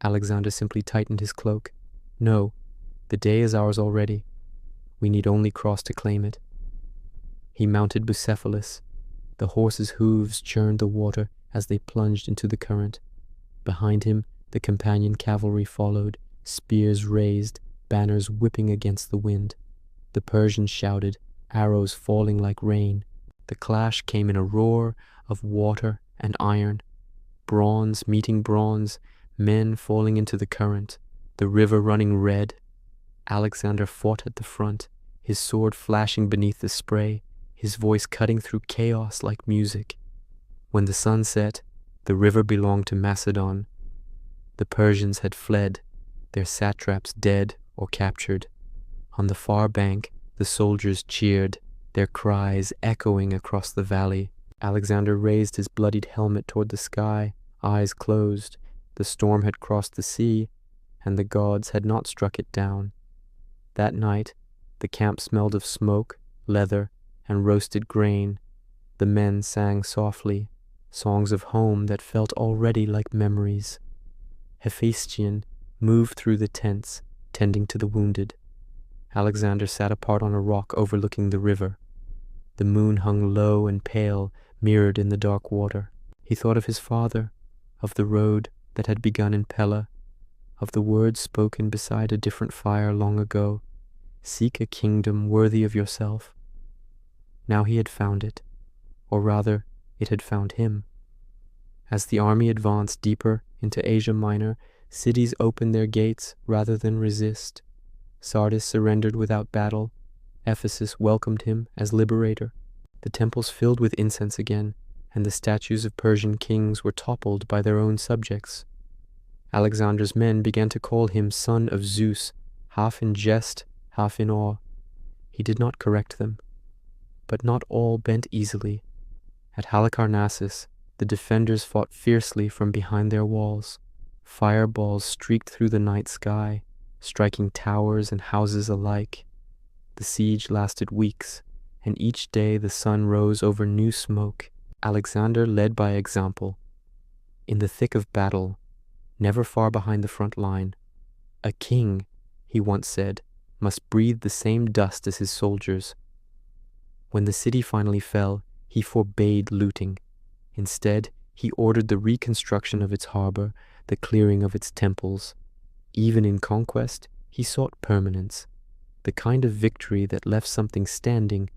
Alexander simply tightened his cloak. "No, the day is ours already. We need only cross to claim it." He mounted Bucephalus. The horse's hooves churned the water as they plunged into the current. Behind him, the companion cavalry followed, spears raised, banners whipping against the wind. The Persians shouted, arrows falling like rain. The clash came in a roar of water and iron. Bronze meeting bronze, men falling into the current, the river running red. Alexander fought at the front, his sword flashing beneath the spray, his voice cutting through chaos like music. When the sun set, the river belonged to Macedon. The Persians had fled, their satraps dead or captured. On the far bank, the soldiers cheered, their cries echoing across the valley. Alexander raised his bloodied helmet toward the sky, eyes closed. The storm had crossed the sea, and the gods had not struck it down. That night, the camp smelled of smoke, leather, and roasted grain. The men sang softly, songs of home that felt already like memories. Hephaestion moved through the tents, tending to the wounded. Alexander sat apart on a rock overlooking the river. The moon hung low and pale, mirrored in the dark water. He thought of his father, of the road that had begun in Pella, of the words spoken beside a different fire long ago. Seek a kingdom worthy of yourself. Now he had found it, or rather, it had found him. As the army advanced deeper into Asia Minor, cities opened their gates rather than resist. Sardis surrendered without battle. Ephesus welcomed him as liberator. The temples filled with incense again, and the statues of Persian kings were toppled by their own subjects. Alexander's men began to call him son of Zeus, half in jest, half in awe. He did not correct them. But not all bent easily. At Halicarnassus, the defenders fought fiercely from behind their walls. Fireballs streaked through the night sky, striking towers and houses alike. The siege lasted weeks, and each day the sun rose over new smoke. Alexander led by example. In the thick of battle, never far behind the front line, a king, he once said, must breathe the same dust as his soldiers. When the city finally fell, he forbade looting. Instead, he ordered the reconstruction of its harbor, the clearing of its temples. Even in conquest, he sought permanence, the kind of victory that left something standing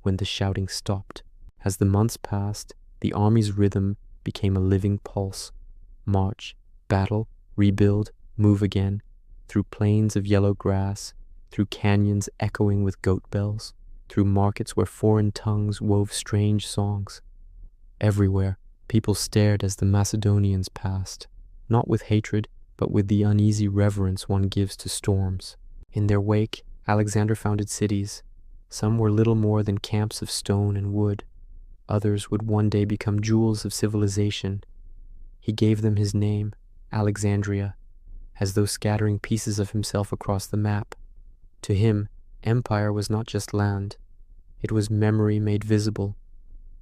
when the shouting stopped. As the months passed, the army's rhythm became a living pulse. March, battle, rebuild, move again, through plains of yellow grass, through canyons echoing with goat bells, through markets where foreign tongues wove strange songs. Everywhere, people stared as the Macedonians passed, not with hatred, but with the uneasy reverence one gives to storms. In their wake, Alexander founded cities. Some were little more than camps of stone and wood. Others would one day become jewels of civilization. He gave them his name, Alexandria, as though scattering pieces of himself across the map. To him, empire was not just land. It was memory made visible.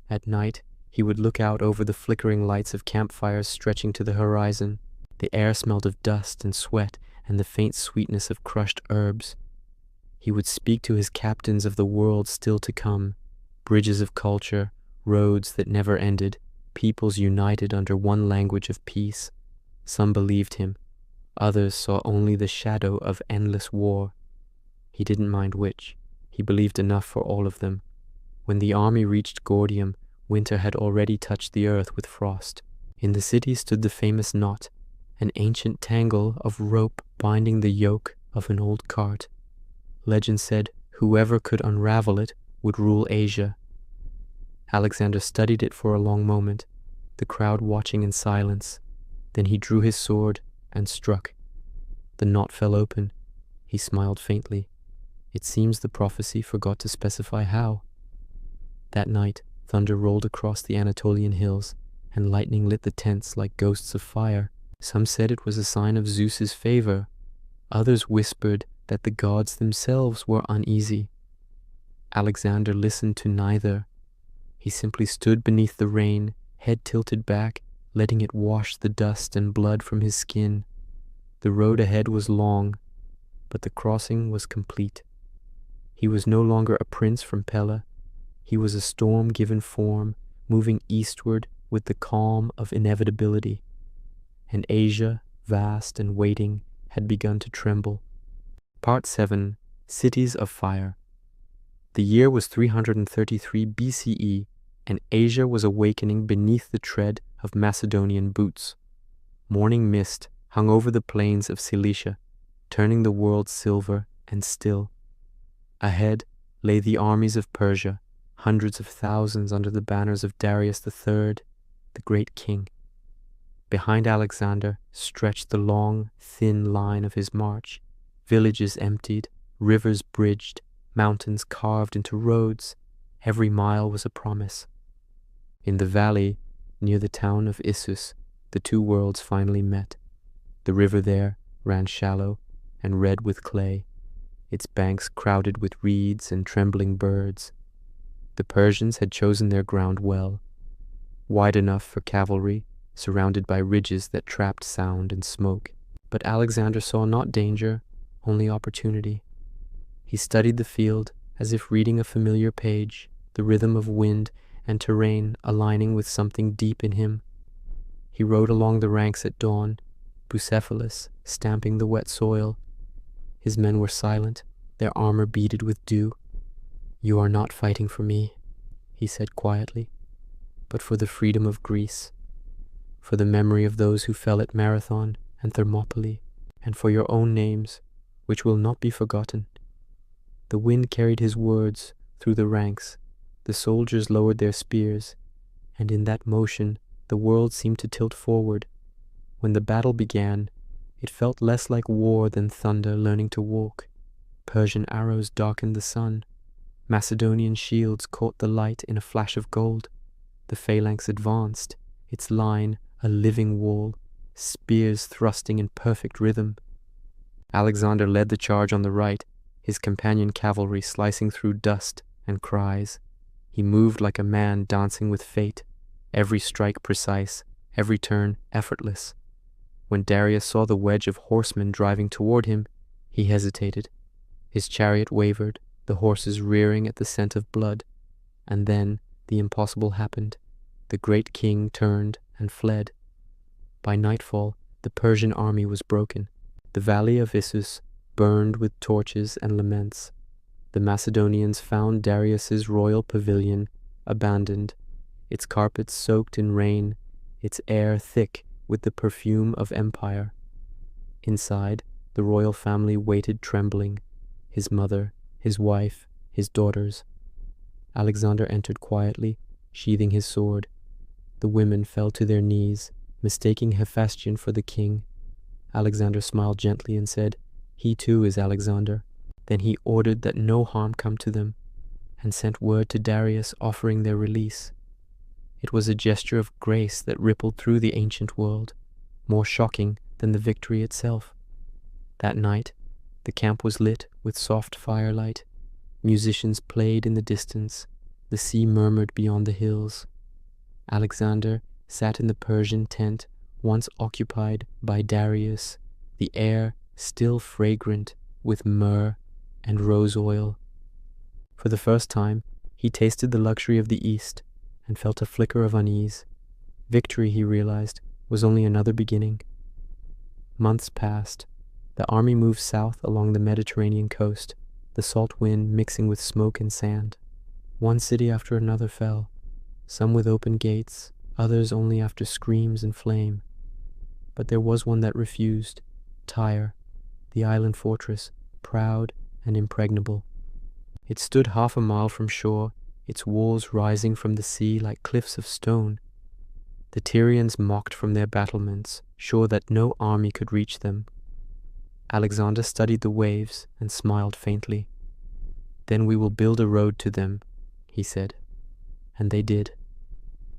At night, he would look out over the flickering lights of campfires stretching to the horizon. The air smelled of dust and sweat and the faint sweetness of crushed herbs. He would speak to his captains of the world still to come, bridges of culture, roads that never ended, peoples united under one language of peace. Some believed him. Others saw only the shadow of endless war. He didn't mind which. He believed enough for all of them. When the army reached Gordium, winter had already touched the earth with frost. In the city stood the famous knot, an ancient tangle of rope binding the yoke of an old cart. Legend said whoever could unravel it would rule Asia. Alexander studied it for a long moment, the crowd watching in silence. Then he drew his sword and struck. The knot fell open. He smiled faintly. It seems the prophecy forgot to specify how. That night, thunder rolled across the Anatolian hills, and lightning lit the tents like ghosts of fire. Some said it was a sign of Zeus's favor. Others whispered that the gods themselves were uneasy. Alexander listened to neither. He simply stood beneath the rain, head tilted back, letting it wash the dust and blood from his skin. The road ahead was long, but the crossing was complete. He was no longer a prince from Pella. He was a storm given form, moving eastward with the calm of inevitability. And Asia, vast and waiting, had begun to tremble. Part 7. Cities of Fire. The year was 333 BCE, and Asia was awakening beneath the tread of Macedonian boots. Morning mist hung over the plains of Cilicia, turning the world silver and still. Ahead lay the armies of Persia, hundreds of thousands under the banners of Darius III, the great king. Behind Alexander stretched the long, thin line of his march, villages emptied, rivers bridged, mountains carved into roads. Every mile was a promise. In the valley, near the town of Issus, the two worlds finally met. The river there ran shallow and red with clay, its banks crowded with reeds and trembling birds. The Persians had chosen their ground well, wide enough for cavalry, surrounded by ridges that trapped sound and smoke. But Alexander saw not danger, only opportunity. He studied the field as if reading a familiar page, the rhythm of wind and terrain aligning with something deep in him. He rode along the ranks at dawn, Bucephalus stamping the wet soil. His men were silent, their armor beaded with dew. "You are not fighting for me," he said quietly, "but for the freedom of Greece, for the memory of those who fell at Marathon and Thermopylae, and for your own names, which will not be forgotten." The wind carried his words through the ranks. The soldiers lowered their spears, and in that motion the world seemed to tilt forward. When the battle began, it felt less like war than thunder learning to walk. Persian arrows darkened the sun. Macedonian shields caught the light in a flash of gold. The phalanx advanced, its line a living wall, spears thrusting in perfect rhythm. Alexander led the charge on the right, his companion cavalry slicing through dust and cries. He moved like a man dancing with fate, every strike precise, every turn effortless. When Darius saw the wedge of horsemen driving toward him, he hesitated. His chariot wavered, the horses rearing at the scent of blood. And then the impossible happened. The great king turned and fled. By nightfall, the Persian army was broken. The valley of Issus burned with torches and laments. The Macedonians found Darius's royal pavilion abandoned, its carpets soaked in rain, its air thick with the perfume of empire. Inside, the royal family waited trembling, his mother, his wife, his daughters. Alexander entered quietly, sheathing his sword. The women fell to their knees, mistaking Hephaestion for the king. Alexander smiled gently and said, "He too is Alexander." Then he ordered that no harm come to them, and sent word to Darius offering their release. It was a gesture of grace that rippled through the ancient world, more shocking than the victory itself. That night, the camp was lit with soft firelight. Musicians played in the distance. The sea murmured beyond the hills. Alexander sat in the Persian tent once occupied by Darius, the air still fragrant with myrrh and rose oil. For the first time, he tasted the luxury of the East and felt a flicker of unease. Victory, he realized, was only another beginning. Months passed. The army moved south along the Mediterranean coast, the salt wind mixing with smoke and sand. One city after another fell, some with open gates, others only after screams and flame. but there was one that refused. Tyre, the island fortress, proud and impregnable. It stood 1/2 mile from shore, its walls rising from the sea like cliffs of stone. The Tyrians mocked from their battlements, sure that no army could reach them. Alexander studied the waves and smiled faintly. "Then we will build a road to them," he said. And they did.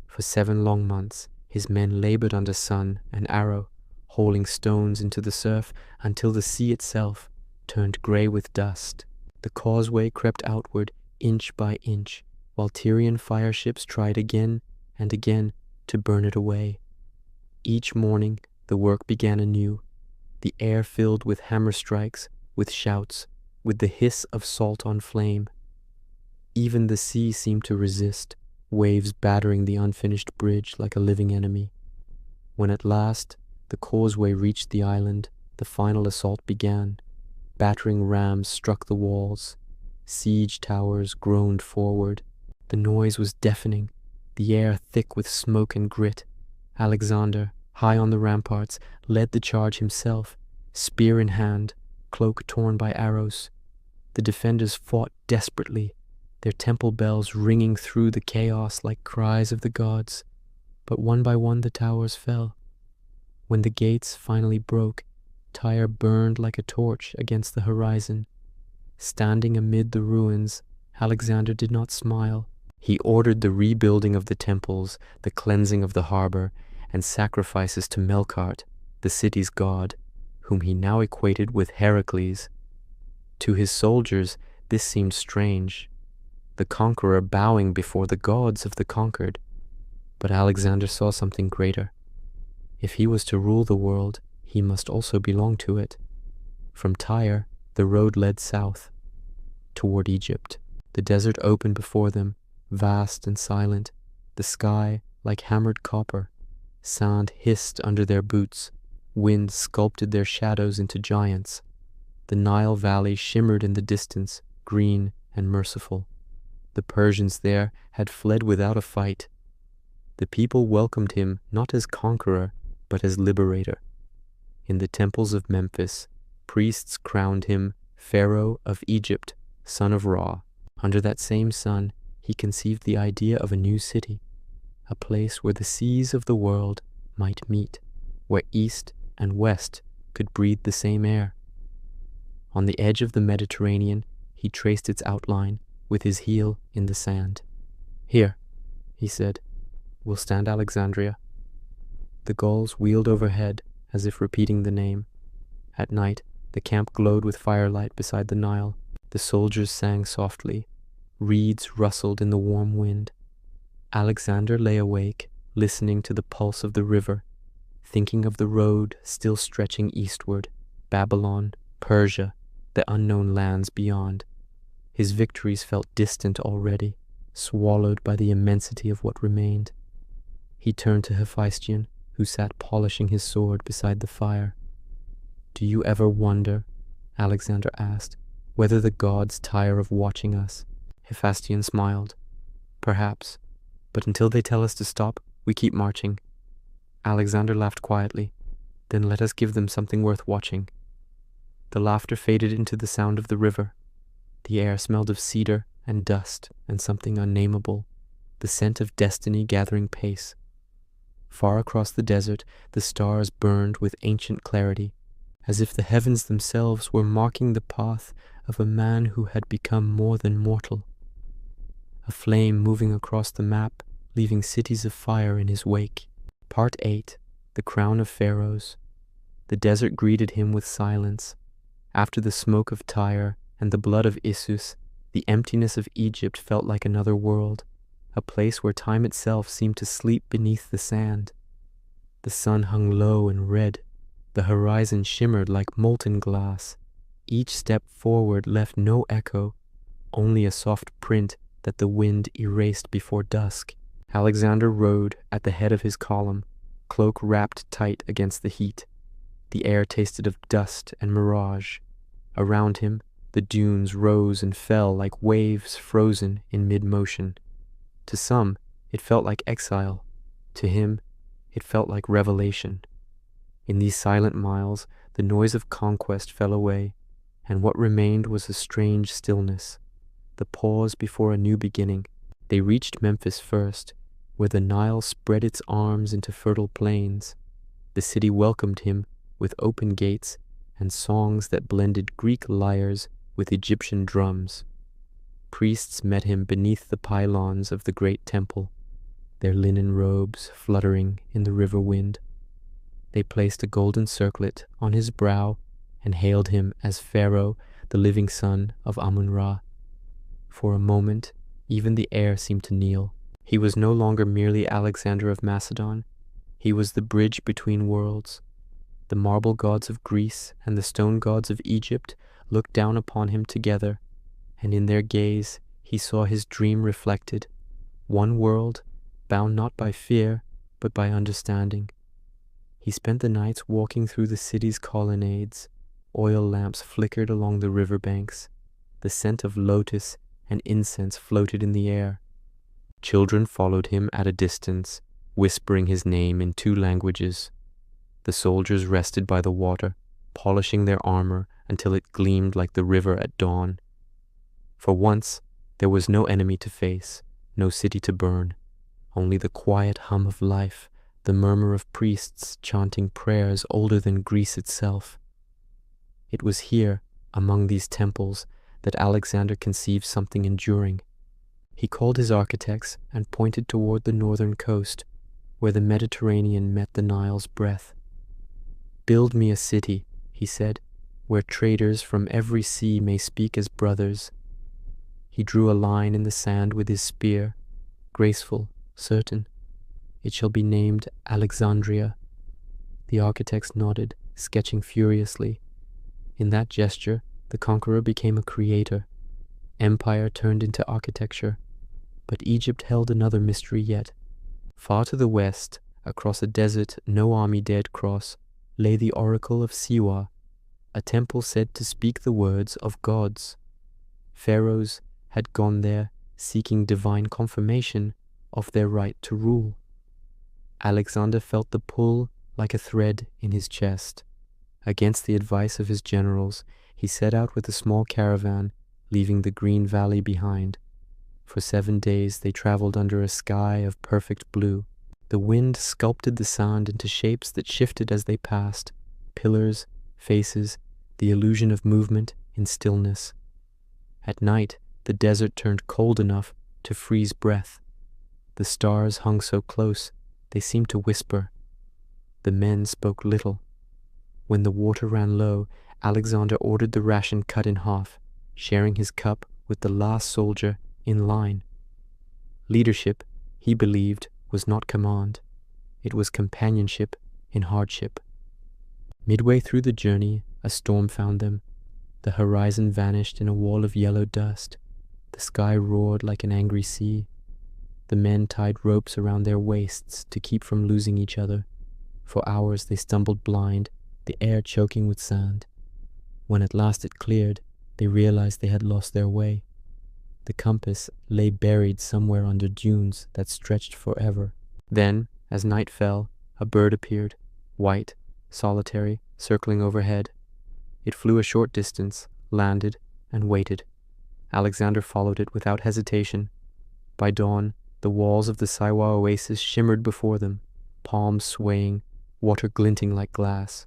For 7 long months, his men labored under sun and arrow, hauling stones into the surf until the sea itself turned grey with dust. The causeway crept outward inch by inch, while Tyrian fire ships tried again and again to burn it away. Each morning the work began anew, the air filled with hammer strikes, with shouts, with the hiss of salt on flame. Even the sea seemed to resist, waves battering the unfinished bridge like a living enemy. When at last the causeway reached the island, the final assault began. Battering rams struck the walls. Siege towers groaned forward. The noise was deafening, the air thick with smoke and grit. Alexander, high on the ramparts, led the charge himself, spear in hand, cloak torn by arrows. The defenders fought desperately, their temple bells ringing through the chaos like cries of the gods. But one by one the towers fell. When the gates finally broke, Tyre burned like a torch against the horizon. Standing amid the ruins, Alexander did not smile. He ordered the rebuilding of the temples, the cleansing of the harbor, and sacrifices to Melkart, the city's god, whom he now equated with Heracles. To his soldiers, this seemed strange, the conqueror bowing before the gods of the conquered. But Alexander saw something greater. If he was to rule the world, he must also belong to it. From Tyre, the road led south, toward Egypt. The desert opened before them, vast and silent, the sky like hammered copper. Sand hissed under their boots, wind sculpted their shadows into giants. The Nile Valley shimmered in the distance, green and merciful. The Persians there had fled without a fight. The people welcomed him not as conqueror, but as liberator. In the temples of Memphis, priests crowned him Pharaoh of Egypt, son of Ra. Under that same sun, he conceived the idea of a new city, a place where the seas of the world might meet, where east and west could breathe the same air. On the edge of the Mediterranean, he traced its outline with his heel in the sand. "Here," he said, "will stand Alexandria." The gulls wheeled overhead as if repeating the name. At night, the camp glowed with firelight beside the Nile. The soldiers sang softly. Reeds rustled in the warm wind. Alexander lay awake, listening to the pulse of the river, thinking of the road still stretching eastward, Babylon, Persia, the unknown lands beyond. His victories felt distant already, swallowed by the immensity of what remained. He turned to Hephaestion, who sat polishing his sword beside the fire. "Do you ever wonder," Alexander asked, "whether the gods tire of watching us?" Hephaestion smiled. "Perhaps, but until they tell us to stop, we keep marching." Alexander laughed quietly. "Then let us give them something worth watching." The laughter faded into the sound of the river. The air smelled of cedar and dust and something unnameable, the scent of destiny gathering pace. Far across the desert, the stars burned with ancient clarity, as if the heavens themselves were marking the path of a man who had become more than mortal. A flame moving across the map, leaving cities of fire in his wake. Part 8, The Crown of Pharaohs. The desert greeted him with silence. After the smoke of Tyre and the blood of Issus, the emptiness of Egypt felt like another world, a place where time itself seemed to sleep beneath the sand. The sun hung low and red. The horizon shimmered like molten glass. Each step forward left no echo, only a soft print that the wind erased before dusk. Alexander rode at the head of his column, cloak wrapped tight against the heat. The air tasted of dust and mirage. Around him, the dunes rose and fell like waves frozen in mid-motion. To some, it felt like exile. To him, it felt like revelation. In these silent miles, the noise of conquest fell away, and what remained was a strange stillness, the pause before a new beginning. They reached Memphis first, where the Nile spread its arms into fertile plains. The city welcomed him with open gates and songs that blended Greek lyres with Egyptian drums. Priests met him beneath the pylons of the great temple, their linen robes fluttering in the river wind. They placed a golden circlet on his brow and hailed him as Pharaoh, the living son of Amun-Ra. For a moment, even the air seemed to kneel. He was no longer merely Alexander of Macedon. He was the bridge between worlds. The marble gods of Greece and the stone gods of Egypt looked down upon him together, and in their gaze he saw his dream reflected, one world, bound not by fear, but by understanding. He spent the nights walking through the city's colonnades. Oil lamps flickered along the river banks. The scent of lotus and incense floated in the air. Children followed him at a distance, whispering his name in 2 languages. The soldiers rested by the water, polishing their armor until it gleamed like the river at dawn. For once, there was no enemy to face, no city to burn, only the quiet hum of life, the murmur of priests chanting prayers older than Greece itself. It was here, among these temples, that Alexander conceived something enduring. He called his architects and pointed toward the northern coast, where the Mediterranean met the Nile's breath. "Build me a city," he said, "where traders from every sea may speak as brothers." He drew a line in the sand with his spear, graceful, certain. "It shall be named Alexandria." The architects nodded, sketching furiously. In that gesture, the conqueror became a creator. Empire turned into architecture. But Egypt held another mystery yet. Far to the west, across a desert no army dared cross, lay the oracle of Siwa, a temple said to speak the words of gods. Pharaohs had gone there seeking divine confirmation of their right to rule. Alexander felt the pull like a thread in his chest. Against the advice of his generals, he set out with a small caravan, leaving the green valley behind. For 7 days they traveled under a sky of perfect blue. The wind sculpted the sand into shapes that shifted as they passed, pillars, faces, the illusion of movement in stillness. At night, the desert turned cold enough to freeze breath. The stars hung so close, they seemed to whisper. The men spoke little. When the water ran low, Alexander ordered the ration cut in half, sharing his cup with the last soldier in line. Leadership, he believed, was not command. It was companionship in hardship. Midway through the journey, a storm found them. The horizon vanished in a wall of yellow dust. The sky roared like an angry sea. The men tied ropes around their waists to keep from losing each other. For hours they stumbled blind, the air choking with sand. When at last it cleared, they realized they had lost their way. The compass lay buried somewhere under dunes that stretched forever. Then, as night fell, a bird appeared, white, solitary, circling overhead. It flew a short distance, landed, and waited. Alexander followed it without hesitation. By dawn, the walls of the Siwa oasis shimmered before them, palms swaying, water glinting like glass.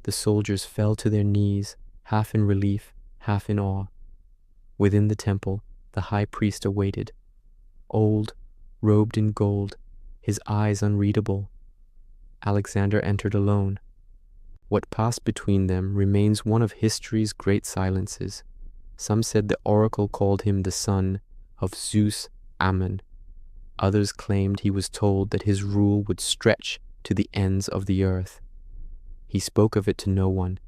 The soldiers fell to their knees, half in relief, half in awe. Within the temple, the high priest awaited. Old, robed in gold, his eyes unreadable. Alexander entered alone. What passed between them remains one of history's great silences. Some said the oracle called him the son of Zeus Ammon. Others claimed he was told that his rule would stretch to the ends of the earth. He spoke of it to no one,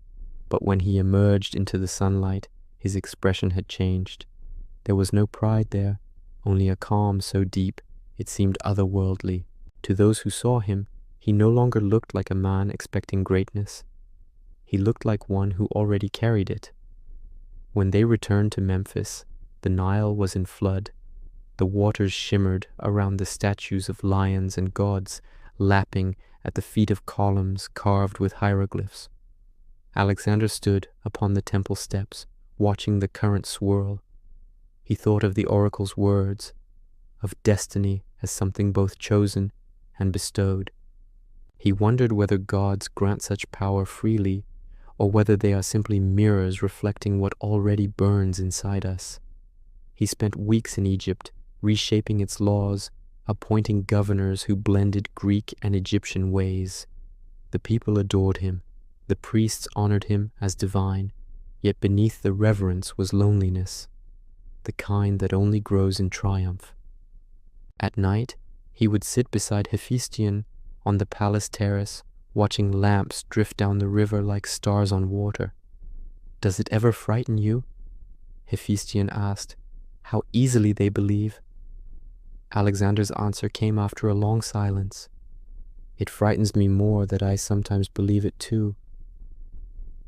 but when he emerged into the sunlight, his expression had changed. There was no pride there, only a calm so deep it seemed otherworldly. To those who saw him, he no longer looked like a man expecting greatness. He looked like one who already carried it. When they returned to Memphis, the Nile was in flood. The waters shimmered around the statues of lions and gods, lapping at the feet of columns carved with hieroglyphs. Alexander stood upon the temple steps, watching the current swirl. He thought of the oracle's words, of destiny as something both chosen and bestowed. He wondered whether gods grant such power freely, or whether they are simply mirrors reflecting what already burns inside us. He spent weeks in Egypt, reshaping its laws, appointing governors who blended Greek and Egyptian ways. The people adored him. The priests honored him as divine, yet beneath the reverence was loneliness, the kind that only grows in triumph. At night, he would sit beside Hephaestion on the palace terrace, watching lamps drift down the river like stars on water. "Does it ever frighten you?" Hephaestion asked. "How easily they believe." Alexander's answer came after a long silence. "It frightens me more that I sometimes believe it too."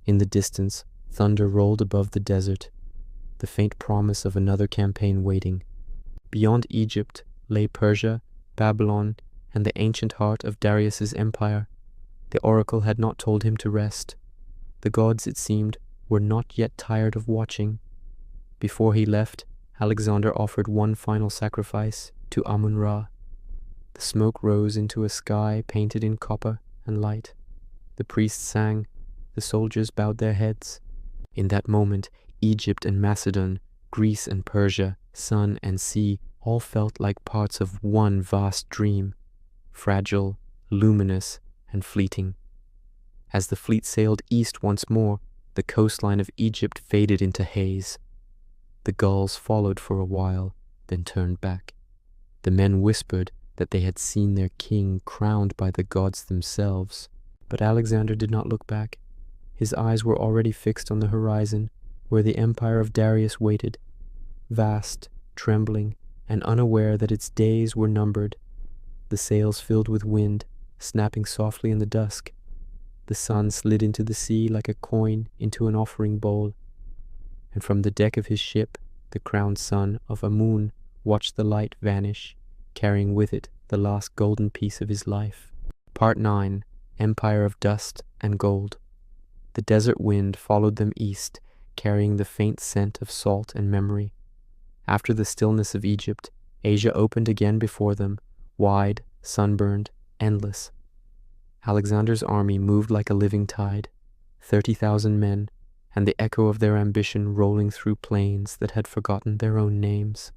In the distance, thunder rolled above the desert, the faint promise of another campaign waiting. Beyond Egypt lay Persia, Babylon, and the ancient heart of Darius's empire. The oracle had not told him to rest. The gods, it seemed, were not yet tired of watching. Before he left, Alexander offered one final sacrifice to Amun-Ra. The smoke rose into a sky painted in copper and light. The priests sang. The soldiers bowed their heads. In that moment, Egypt and Macedon, Greece and Persia, sun and sea, all felt like parts of one vast dream, fragile, luminous, and fleeting. As the fleet sailed east once more, the coastline of Egypt faded into haze. The gulls followed for a while, then turned back. The men whispered that they had seen their king crowned by the gods themselves, but Alexander did not look back. His eyes were already fixed on the horizon, where the empire of Darius waited, vast, trembling, and unaware that its days were numbered. The sails filled with wind, snapping softly in the dusk. The sun slid into the sea like a coin into an offering bowl. And from the deck of his ship, the crowned son of Amun watched the light vanish, carrying with it the last golden piece of his life. Part 9. Empire of Dust and Gold. The desert wind followed them east, carrying the faint scent of salt and memory. After the stillness of Egypt, Asia opened again before them, wide, sunburned, endless. Alexander's army moved like a living tide, 30,000 men, and the echo of their ambition rolling through plains that had forgotten their own names.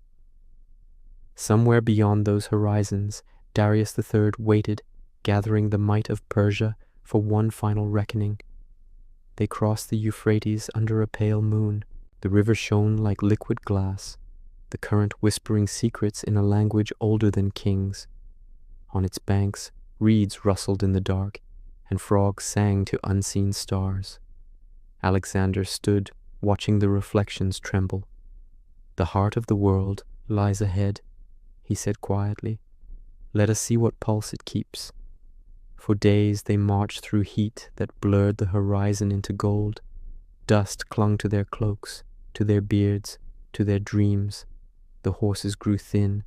Somewhere beyond those horizons, Darius III waited, gathering the might of Persia for one final reckoning. They crossed the Euphrates under a pale moon. The river shone like liquid glass, the current whispering secrets in a language older than kings. On its banks, reeds rustled in the dark, and frogs sang to unseen stars. Alexander stood, watching the reflections tremble. "The heart of the world lies ahead," he said quietly. "Let us see what pulse it keeps." For days they marched through heat that blurred the horizon into gold. Dust clung to their cloaks, to their beards, to their dreams. The horses grew thin.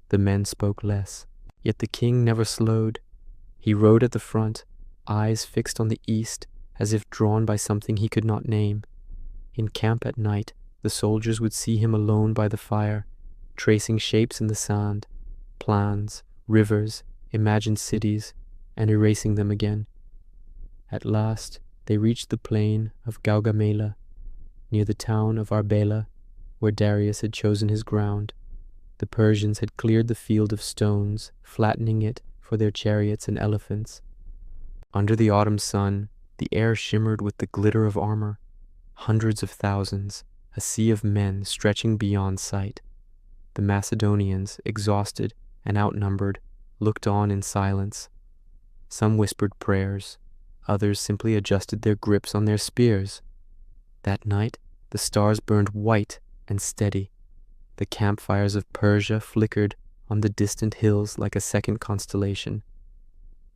The men spoke less. Yet the king never slowed. He rode at the front, eyes fixed on the east, as if drawn by something he could not name. In camp at night, the soldiers would see him alone by the fire, tracing shapes in the sand, plans, rivers, imagined cities, and erasing them again. At last, they reached the plain of Gaugamela, near the town of Arbela, where Darius had chosen his ground. The Persians had cleared the field of stones, flattening it for their chariots and elephants. Under the autumn sun, the air shimmered with the glitter of armor. Hundreds of thousands, a sea of men stretching beyond sight. The Macedonians, exhausted and outnumbered, looked on in silence. Some whispered prayers, others simply adjusted their grips on their spears. That night, the stars burned white and steady. The campfires of Persia flickered on the distant hills like a second constellation.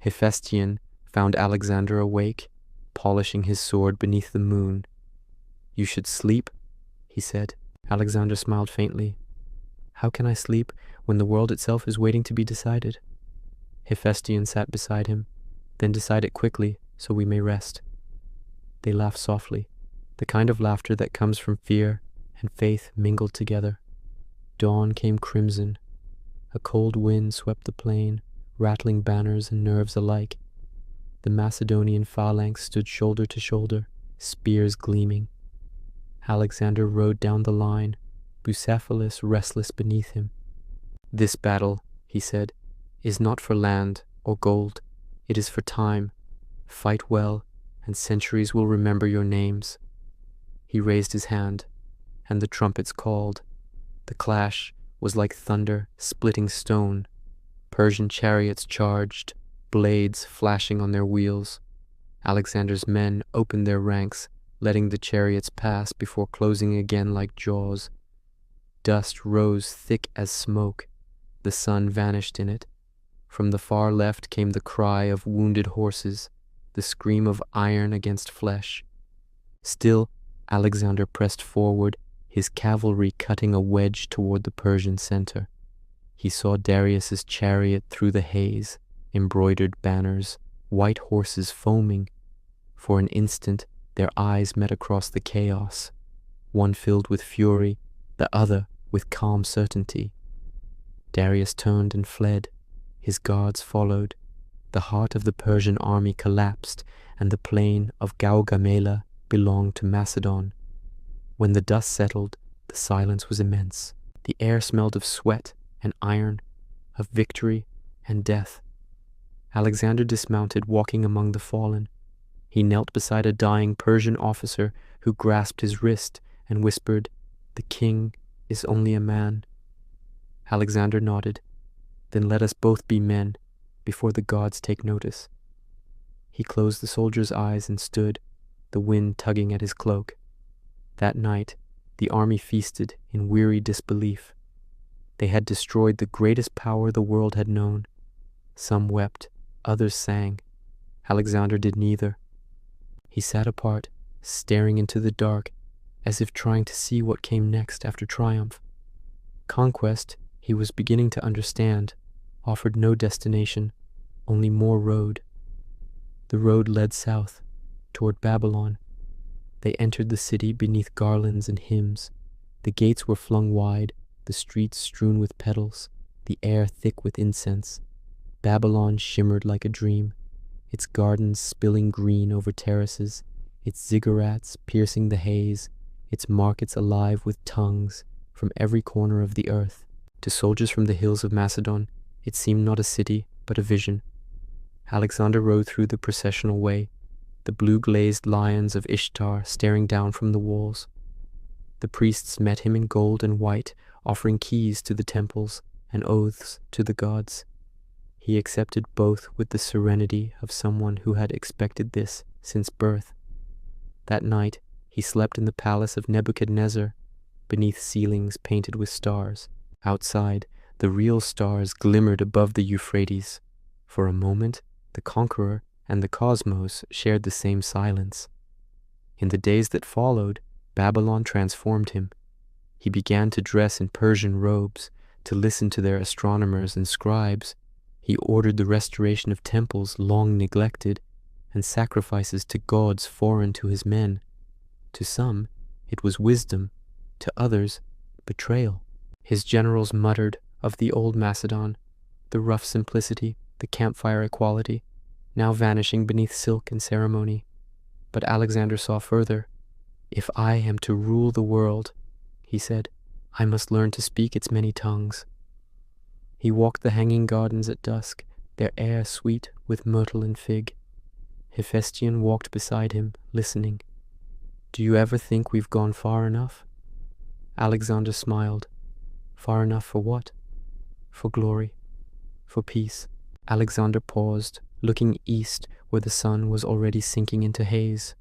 Hephaestion found Alexander awake, polishing his sword beneath the moon. "You should sleep," he said. Alexander smiled faintly. "How can I sleep when the world itself is waiting to be decided?" Hephaestion sat beside him. Then decide it quickly, so we may rest." They laughed softly, the kind of laughter that comes from fear and faith mingled together. Dawn came crimson. A cold wind swept the plain, rattling banners and nerves alike. The Macedonian phalanx stood shoulder to shoulder, spears gleaming. Alexander rode down the line, Bucephalus restless beneath him. "This battle," he said, "is not for land or gold. It is for time. Fight well, and centuries will remember your names." He raised his hand, and the trumpets called. The clash was like thunder splitting stone. Persian chariots charged, blades flashing on their wheels. Alexander's men opened their ranks, letting the chariots pass before closing again like jaws. Dust rose thick as smoke. The sun vanished in it. From the far left came the cry of wounded horses, the scream of iron against flesh. Still, Alexander pressed forward, his cavalry cutting a wedge toward the Persian center. He saw Darius's chariot through the haze, embroidered banners, white horses foaming. For an instant, their eyes met across the chaos, one filled with fury, the other with calm certainty. Darius turned and fled. His guards followed. The heart of the Persian army collapsed, and the plain of Gaugamela belonged to Macedon. When the dust settled, the silence was immense. The air smelled of sweat and iron, of victory and death. Alexander dismounted, walking among the fallen. He knelt beside a dying Persian officer who grasped his wrist and whispered, "The king is only a man." Alexander nodded. "Then let us both be men, before the gods take notice." He closed the soldier's eyes and stood, the wind tugging at his cloak. That night, the army feasted in weary disbelief. They had destroyed the greatest power the world had known. Some wept, others sang. Alexander did neither. He sat apart, staring into the dark, as if trying to see what came next after triumph. Conquest, he was beginning to understand, offered no destination, only more road. The road led south, toward Babylon. They entered the city beneath garlands and hymns. The gates were flung wide, the streets strewn with petals, the air thick with incense. Babylon shimmered like a dream, its gardens spilling green over terraces, its ziggurats piercing the haze, its markets alive with tongues from every corner of the earth. To soldiers from the hills of Macedon, it seemed not a city, but a vision. Alexander rode through the processional way, the blue-glazed lions of Ishtar staring down from the walls. The priests met him in gold and white, offering keys to the temples and oaths to the gods. He accepted both with the serenity of someone who had expected this since birth. That night, he slept in the palace of Nebuchadnezzar, beneath ceilings painted with stars. Outside, the real stars glimmered above the Euphrates. For a moment, the conqueror and the cosmos shared the same silence. In the days that followed, Babylon transformed him. He began to dress in Persian robes, to listen to their astronomers and scribes. He ordered the restoration of temples long neglected, and sacrifices to gods foreign to his men. To some, it was wisdom, to others, betrayal. His generals muttered of the old Macedon, the rough simplicity, the campfire equality, now vanishing beneath silk and ceremony. But Alexander saw further. "If I am to rule the world," he said, "I must learn to speak its many tongues." He walked the hanging gardens at dusk, their air sweet with myrtle and fig. Hephaestion walked beside him, listening. "Do you ever think we've gone far enough?" Alexander smiled. "Far enough for what?" "For glory, for peace." Alexander paused, looking east where the sun was already sinking into haze.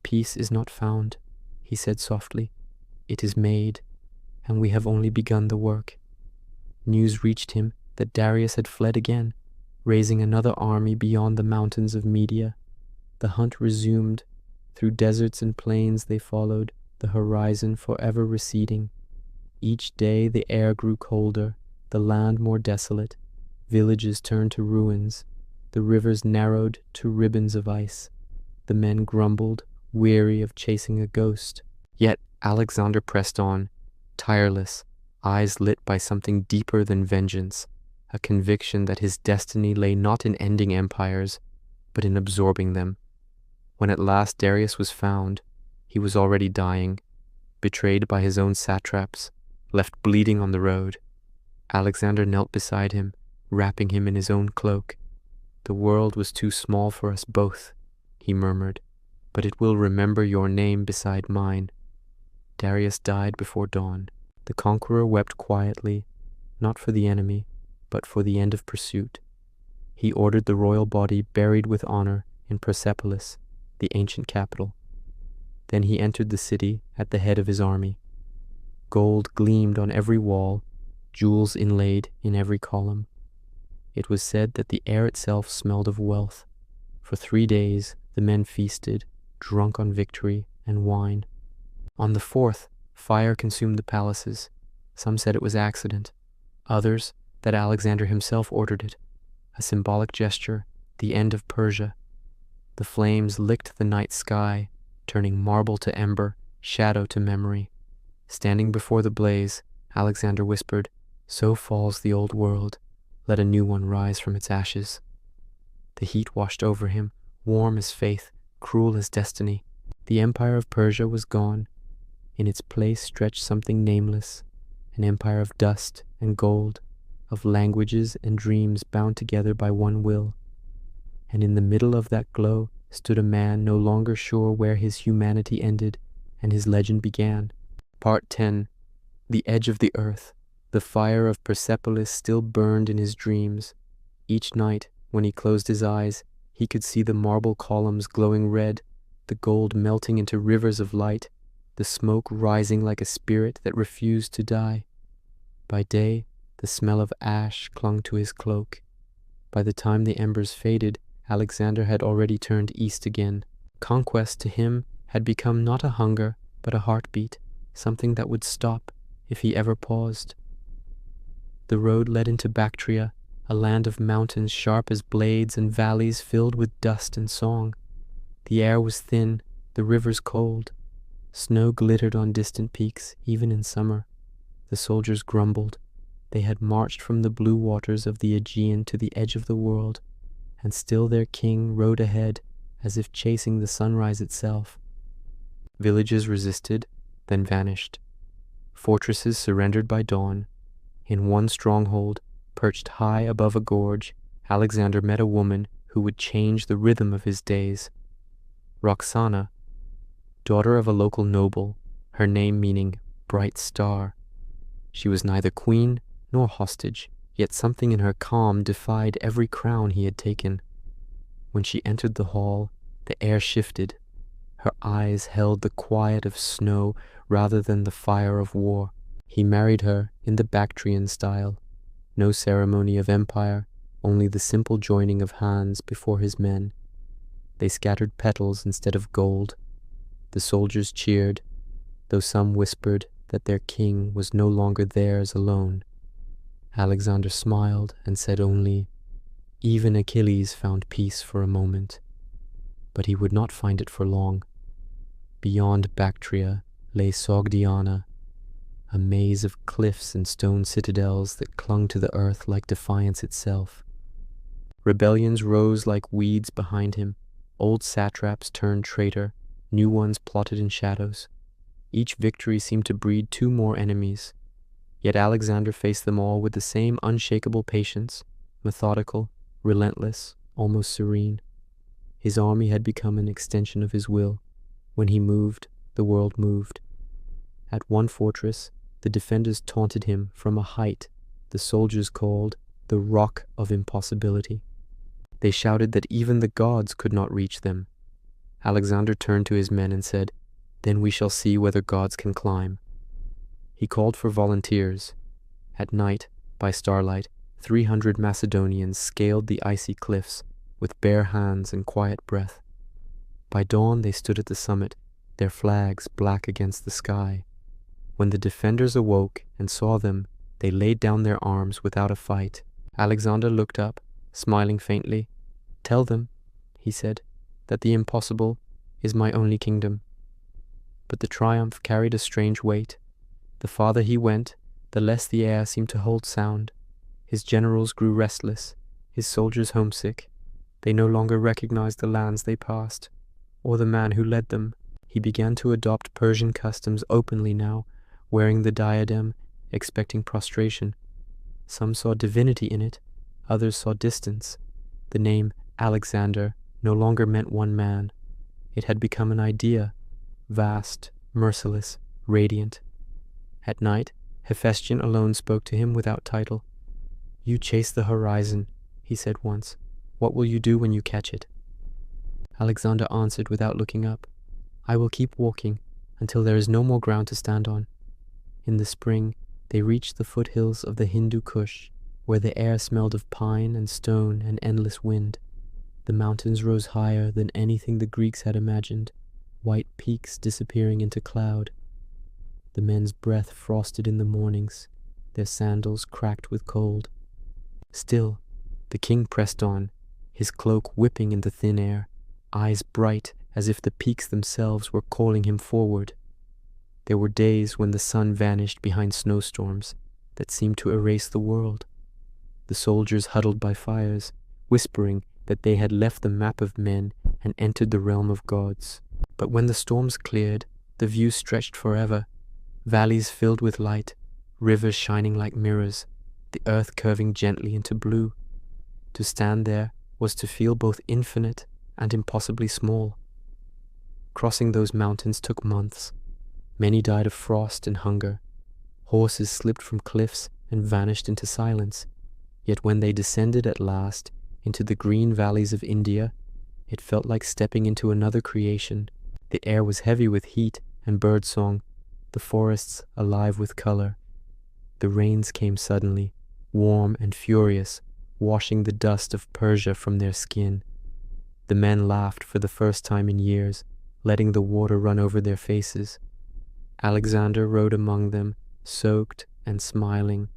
"Peace is not found," he said softly. "It is made, and we have only begun the work." News reached him that Darius had fled again, raising another army beyond the mountains of Media. The hunt resumed. Through deserts and plains they followed, the horizon forever receding. Each day the air grew colder, the land more desolate. Villages turned to ruins. The rivers narrowed to ribbons of ice. The men grumbled, weary of chasing a ghost. Yet Alexander pressed on, tireless, eyes lit by something deeper than vengeance, a conviction that his destiny lay not in ending empires, but in absorbing them. When at last Darius was found, he was already dying, betrayed by his own satraps, left bleeding on the road. Alexander knelt beside him, wrapping him in his own cloak. "The world was too small for us both," he murmured, "but it will remember your name beside mine." Darius died before dawn. The conqueror wept quietly, not for the enemy, but for the end of pursuit. He ordered the royal body buried with honor in Persepolis, the ancient capital. Then he entered the city at the head of his army. Gold gleamed on every wall, jewels inlaid in every column. It was said that the air itself smelled of wealth. For 3 days the men feasted, drunk on victory and wine. On the 4th, fire consumed the palaces. Some said it was accident. Others, that Alexander himself ordered it. A symbolic gesture, the end of Persia. The flames licked the night sky, turning marble to ember, shadow to memory. Standing before the blaze, Alexander whispered, "So falls the old world. Let a new one rise from its ashes." The heat washed over him, warm as faith, cruel as destiny. The empire of Persia was gone. In its place stretched something nameless, an empire of dust and gold, of languages and dreams bound together by one will. And in the middle of that glow stood a man no longer sure where his humanity ended and his legend began. Part 10. The edge of the earth. The fire of Persepolis still burned in his dreams. Each night, when he closed his eyes, he could see the marble columns glowing red, the gold melting into rivers of light, the smoke rising like a spirit that refused to die. By day, the smell of ash clung to his cloak. By the time the embers faded, Alexander had already turned east again. Conquest to him had become not a hunger, but a heartbeat, something that would stop if he ever paused. The road led into Bactria, a land of mountains sharp as blades and valleys filled with dust and song. The air was thin, the rivers cold. Snow glittered on distant peaks, even in summer. The soldiers grumbled. They had marched from the blue waters of the Aegean to the edge of the world, and still their king rode ahead, as if chasing the sunrise itself. Villages resisted, then vanished. Fortresses surrendered by dawn. In one stronghold, perched high above a gorge, Alexander met a woman who would change the rhythm of his days. Roxana, daughter of a local noble, her name meaning bright star. She was neither queen nor hostage, yet something in her calm defied every crown he had taken. When she entered the hall, the air shifted. Her eyes held the quiet of snow rather than the fire of war. He married her in the Bactrian style. No ceremony of empire, only the simple joining of hands before his men. They scattered petals instead of gold. The soldiers cheered, though some whispered that their king was no longer theirs alone. Alexander smiled and said only, "Even Achilles found peace for a moment." But he would not find it for long. Beyond Bactria lay Sogdiana, a maze of cliffs and stone citadels that clung to the earth like defiance itself. Rebellions rose like weeds behind him. Old satraps turned traitor, new ones plotted in shadows. Each victory seemed to breed 2 more enemies. Yet Alexander faced them all with the same unshakable patience, methodical, relentless, almost serene. His army had become an extension of his will. When he moved, the world moved. At one fortress, the defenders taunted him from a height the soldiers called the Rock of Impossibility. They shouted that even the gods could not reach them. Alexander turned to his men and said, "Then we shall see whether gods can climb." He called for volunteers. At night, by starlight, 300 Macedonians scaled the icy cliffs with bare hands and quiet breath. By dawn they stood at the summit, their flags black against the sky. When the defenders awoke and saw them, they laid down their arms without a fight. Alexander looked up, smiling faintly. "Tell them," he said, "that the impossible is my only kingdom." But the triumph carried a strange weight. The farther he went, the less the air seemed to hold sound. His generals grew restless, his soldiers homesick. They no longer recognized the lands they passed, or the man who led them. He began to adopt Persian customs openly now, wearing the diadem, expecting prostration. Some saw divinity in it, others saw distance. The name Alexander no longer meant one man. It had become an idea, vast, merciless, radiant. At night, Hephaestion alone spoke to him without title. "You chase the horizon," he said once. "What will you do when you catch it?" Alexander answered without looking up. "I will keep walking until there is no more ground to stand on." In the spring, they reached the foothills of the Hindu Kush, where the air smelled of pine and stone and endless wind. The mountains rose higher than anything the Greeks had imagined, white peaks disappearing into cloud. The men's breath frosted in the mornings, their sandals cracked with cold. Still, the king pressed on, his cloak whipping in the thin air, eyes bright as if the peaks themselves were calling him forward. There were days when the sun vanished behind snowstorms that seemed to erase the world. The soldiers huddled by fires, whispering that they had left the map of men and entered the realm of gods. But when the storms cleared, the view stretched forever, valleys filled with light, rivers shining like mirrors, the earth curving gently into blue. To stand there was to feel both infinite and impossibly small. Crossing those mountains took months. Many died of frost and hunger. Horses slipped from cliffs and vanished into silence. Yet when they descended at last into the green valleys of India, it felt like stepping into another creation. The air was heavy with heat and birdsong, the forests alive with color. The rains came suddenly, warm and furious, washing the dust of Persia from their skin. The men laughed for the first time in years, letting the water run over their faces. Alexander rode among them, soaked and smiling,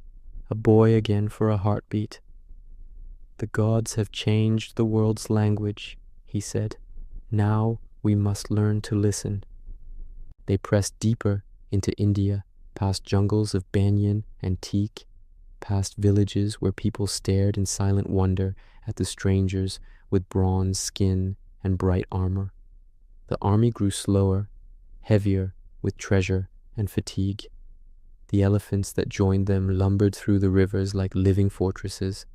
a boy again for a heartbeat. "The gods have changed the world's language," he said. "Now we must learn to listen." They pressed deeper into India, past jungles of banyan and teak, past villages where people stared in silent wonder at the strangers with bronze skin and bright armor. The army grew slower, heavier with treasure and fatigue. The elephants that joined them lumbered through the rivers like living fortresses.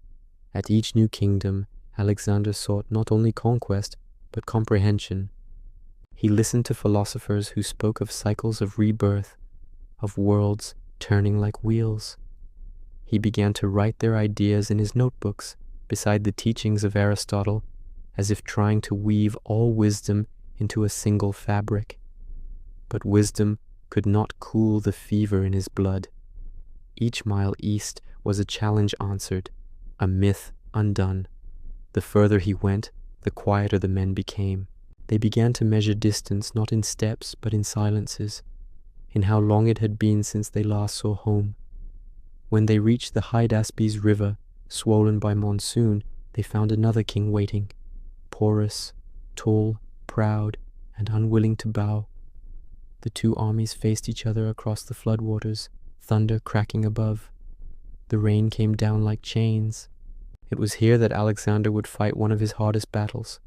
At each new kingdom, Alexander sought not only conquest, but comprehension. He listened to philosophers who spoke of cycles of rebirth, of worlds turning like wheels. He began to write their ideas in his notebooks beside the teachings of Aristotle, as if trying to weave all wisdom into a single fabric. But wisdom could not cool the fever in his blood. Each mile east was a challenge answered, a myth undone. The further he went, the quieter the men became. They began to measure distance not in steps but in silences, in how long it had been since they last saw home. When they reached the Hydaspes River, swollen by monsoon, they found another king waiting, porous, tall, proud, and unwilling to bow. The two armies faced each other across the floodwaters, thunder cracking above. The rain came down like chains. It was here that Alexander would fight one of his hardest battles,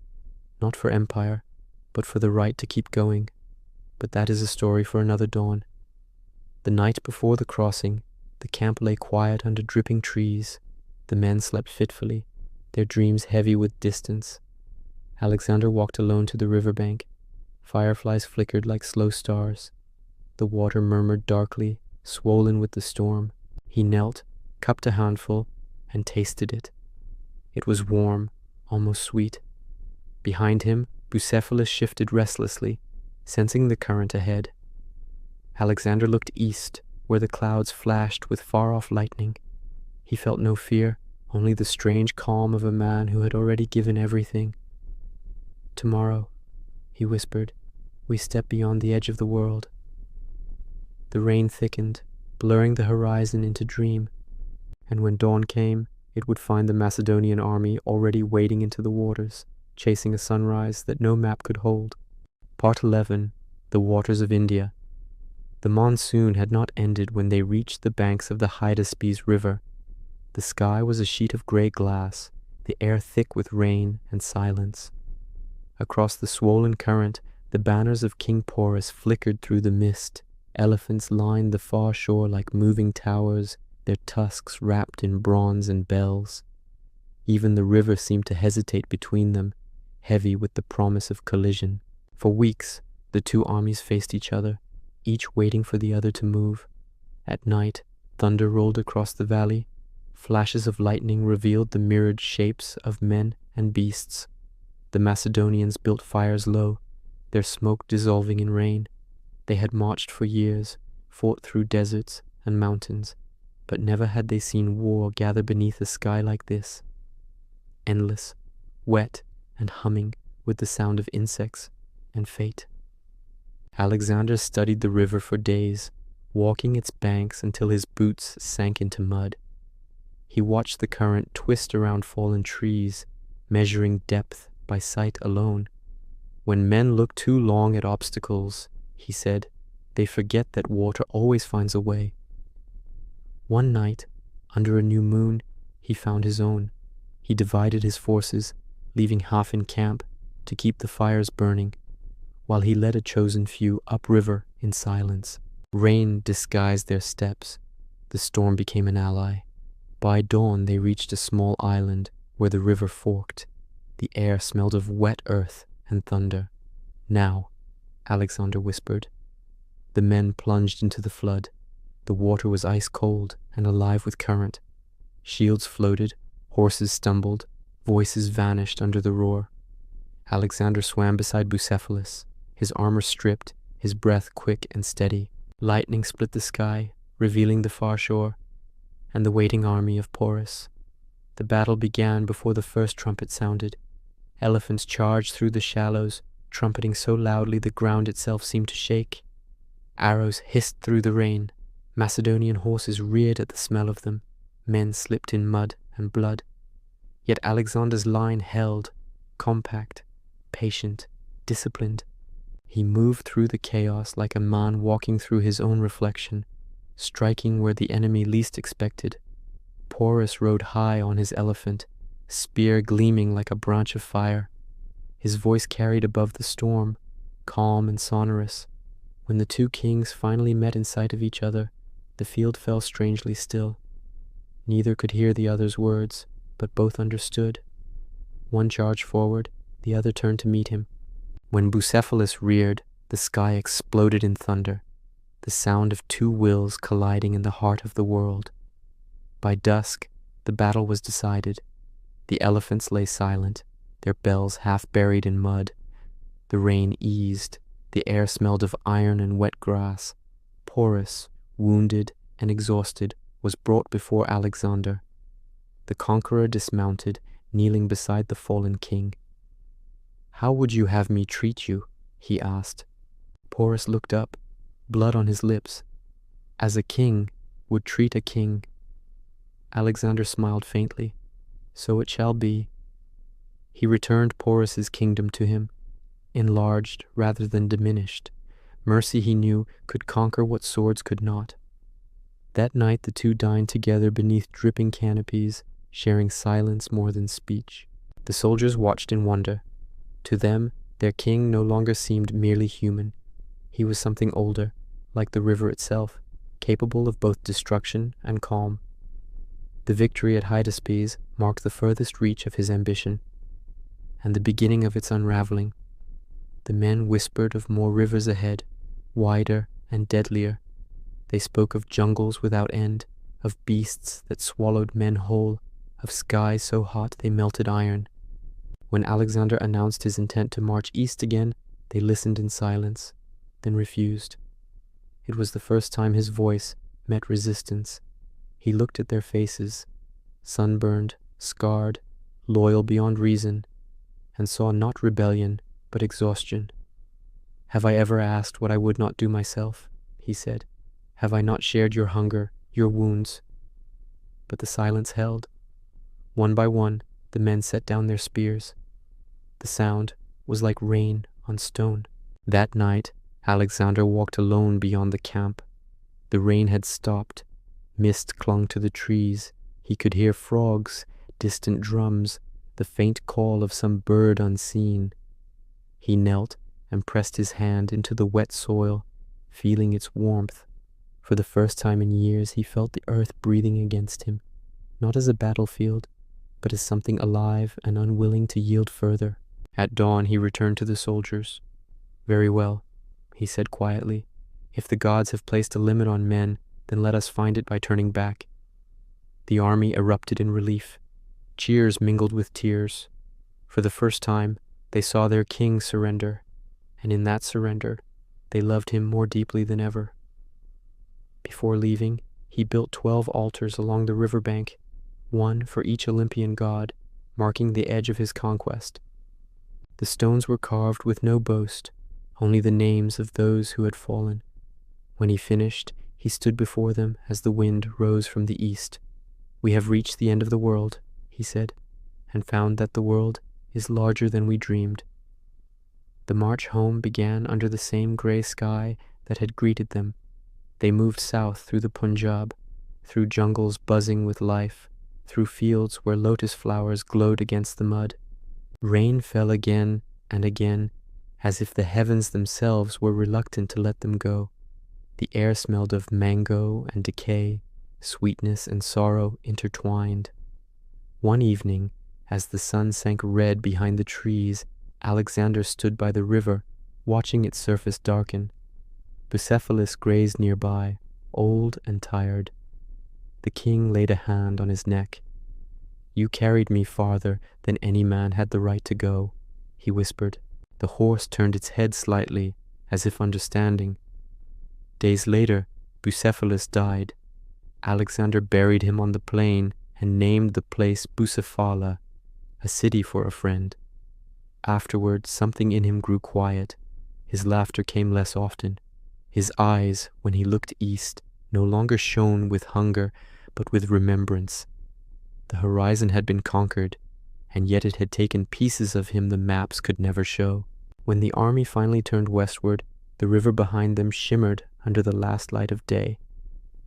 not for empire, but for the right to keep going. But that is a story for another dawn. The night before the crossing, the camp lay quiet under dripping trees. The men slept fitfully, their dreams heavy with distance. Alexander walked alone to the riverbank. Fireflies flickered like slow stars. The water murmured darkly, swollen with the storm. He knelt, cupped a handful, and tasted it. It was warm, almost sweet. Behind him, Bucephalus shifted restlessly, sensing the current ahead. Alexander looked east, where the clouds flashed with far-off lightning. He felt no fear, only the strange calm of a man who had already given everything. "Tomorrow," he whispered, "we step beyond the edge of the world." The rain thickened, blurring the horizon into dream, and when dawn came, it would find the Macedonian army already wading into the waters, chasing a sunrise that no map could hold. Part 11. The Waters of India. The monsoon had not ended when they reached the banks of the Hydaspes River. The sky was a sheet of grey glass, the air thick with rain and silence. Across the swollen current, the banners of King Porus flickered through the mist. Elephants lined the far shore like moving towers, their tusks wrapped in bronze and bells. Even the river seemed to hesitate between them, heavy with the promise of collision. For weeks, the two armies faced each other, each waiting for the other to move. At night, thunder rolled across the valley. Flashes of lightning revealed the mirrored shapes of men and beasts. The Macedonians built fires low, their smoke dissolving in rain. They had marched for years, fought through deserts and mountains, but never had they seen war gather beneath a sky like this. Endless, wet, and humming with the sound of insects and fate. Alexander studied the river for days, walking its banks until his boots sank into mud. He watched the current twist around fallen trees, measuring depth by sight alone. When men look too long at obstacles, he said, they forget that water always finds a way. One night, under a new moon, he found his own. He divided his forces, leaving half in camp to keep the fires burning, while he led a chosen few upriver in silence. Rain disguised their steps. The storm became an ally. By dawn they reached a small island where the river forked. The air smelled of wet earth and thunder. Now, Alexander whispered. The men plunged into the flood. The water was ice cold and alive with current. Shields floated, horses stumbled, voices vanished under the roar. Alexander swam beside Bucephalus, his armor stripped, his breath quick and steady. Lightning split the sky, revealing the far shore, and the waiting army of Porus. The battle began before the first trumpet sounded. Elephants charged through the shallows, trumpeting so loudly the ground itself seemed to shake. Arrows hissed through the rain. Macedonian horses reared at the smell of them. Men slipped in mud and blood. Yet Alexander's line held, compact, patient, disciplined. He moved through the chaos like a man walking through his own reflection, striking where the enemy least expected. Porus rode high on his elephant, spear gleaming like a branch of fire. His voice carried above the storm, calm and sonorous. When the two kings finally met in sight of each other, the field fell strangely still. Neither could hear the other's words, but both understood. One charged forward, the other turned to meet him. When Bucephalus reared, the sky exploded in thunder, the sound of two wills colliding in the heart of the world. By dusk, the battle was decided. The elephants lay silent, their bells half buried in mud. The rain eased, the air smelled of iron and wet grass. Porus, wounded and exhausted, was brought before Alexander. The conqueror dismounted, kneeling beside the fallen king. "How would you have me treat you?" he asked. Porus looked up, blood on his lips. "As a king would treat a king." Alexander smiled faintly. "So it shall be." He returned Porus's kingdom to him, enlarged rather than diminished. Mercy, he knew, could conquer what swords could not. That night the two dined together beneath dripping canopies, sharing silence more than speech. The soldiers watched in wonder. To them, their king no longer seemed merely human. He was something older, like the river itself, capable of both destruction and calm. The victory at Hydaspes marked the furthest reach of his ambition, and the beginning of its unraveling. The men whispered of more rivers ahead, wider and deadlier. They spoke of jungles without end, of beasts that swallowed men whole, of skies so hot they melted iron. When Alexander announced his intent to march east again, they listened in silence, then refused. It was the first time his voice met resistance. He looked at their faces, sunburned, scarred, loyal beyond reason, and saw not rebellion, but exhaustion. "Have I ever asked what I would not do myself?" he said. "Have I not shared your hunger, your wounds?" But the silence held. One by one, the men set down their spears. The sound was like rain on stone. That night, Alexander walked alone beyond the camp. The rain had stopped. Mist clung to the trees. He could hear frogs, distant drums, the faint call of some bird unseen. He knelt and pressed his hand into the wet soil, feeling its warmth. For the first time in years, he felt the earth breathing against him, not as a battlefield, but as something alive and unwilling to yield further. At dawn, he returned to the soldiers. "Very well," he said quietly. "If the gods have placed a limit on men, then let us find it by turning back." The army erupted in relief. Cheers mingled with tears. For the first time, they saw their king surrender, and in that surrender, they loved him more deeply than ever. Before leaving, he built 12 altars along the riverbank, one for each Olympian god, marking the edge of his conquest. The stones were carved with no boast, only the names of those who had fallen. When he finished, he stood before them as the wind rose from the east. "We have reached the end of the world," he said, "and found that the world is larger than we dreamed." The march home began under the same grey sky that had greeted them. They moved south through the Punjab, through jungles buzzing with life, through fields where lotus flowers glowed against the mud. Rain fell again and again, as if the heavens themselves were reluctant to let them go. The air smelled of mango and decay, sweetness and sorrow intertwined. One evening, as the sun sank red behind the trees, Alexander stood by the river, watching its surface darken. Bucephalus grazed nearby, old and tired. The king laid a hand on his neck. "You carried me farther than any man had the right to go," he whispered. The horse turned its head slightly, as if understanding. Days later, Bucephalus died. Alexander buried him on the plain and named the place Bucephala, a city for a friend. Afterward, something in him grew quiet. His laughter came less often. His eyes, when he looked east, no longer shone with hunger, but with remembrance. The horizon had been conquered, and yet it had taken pieces of him the maps could never show. When the army finally turned westward, the river behind them shimmered under the last light of day.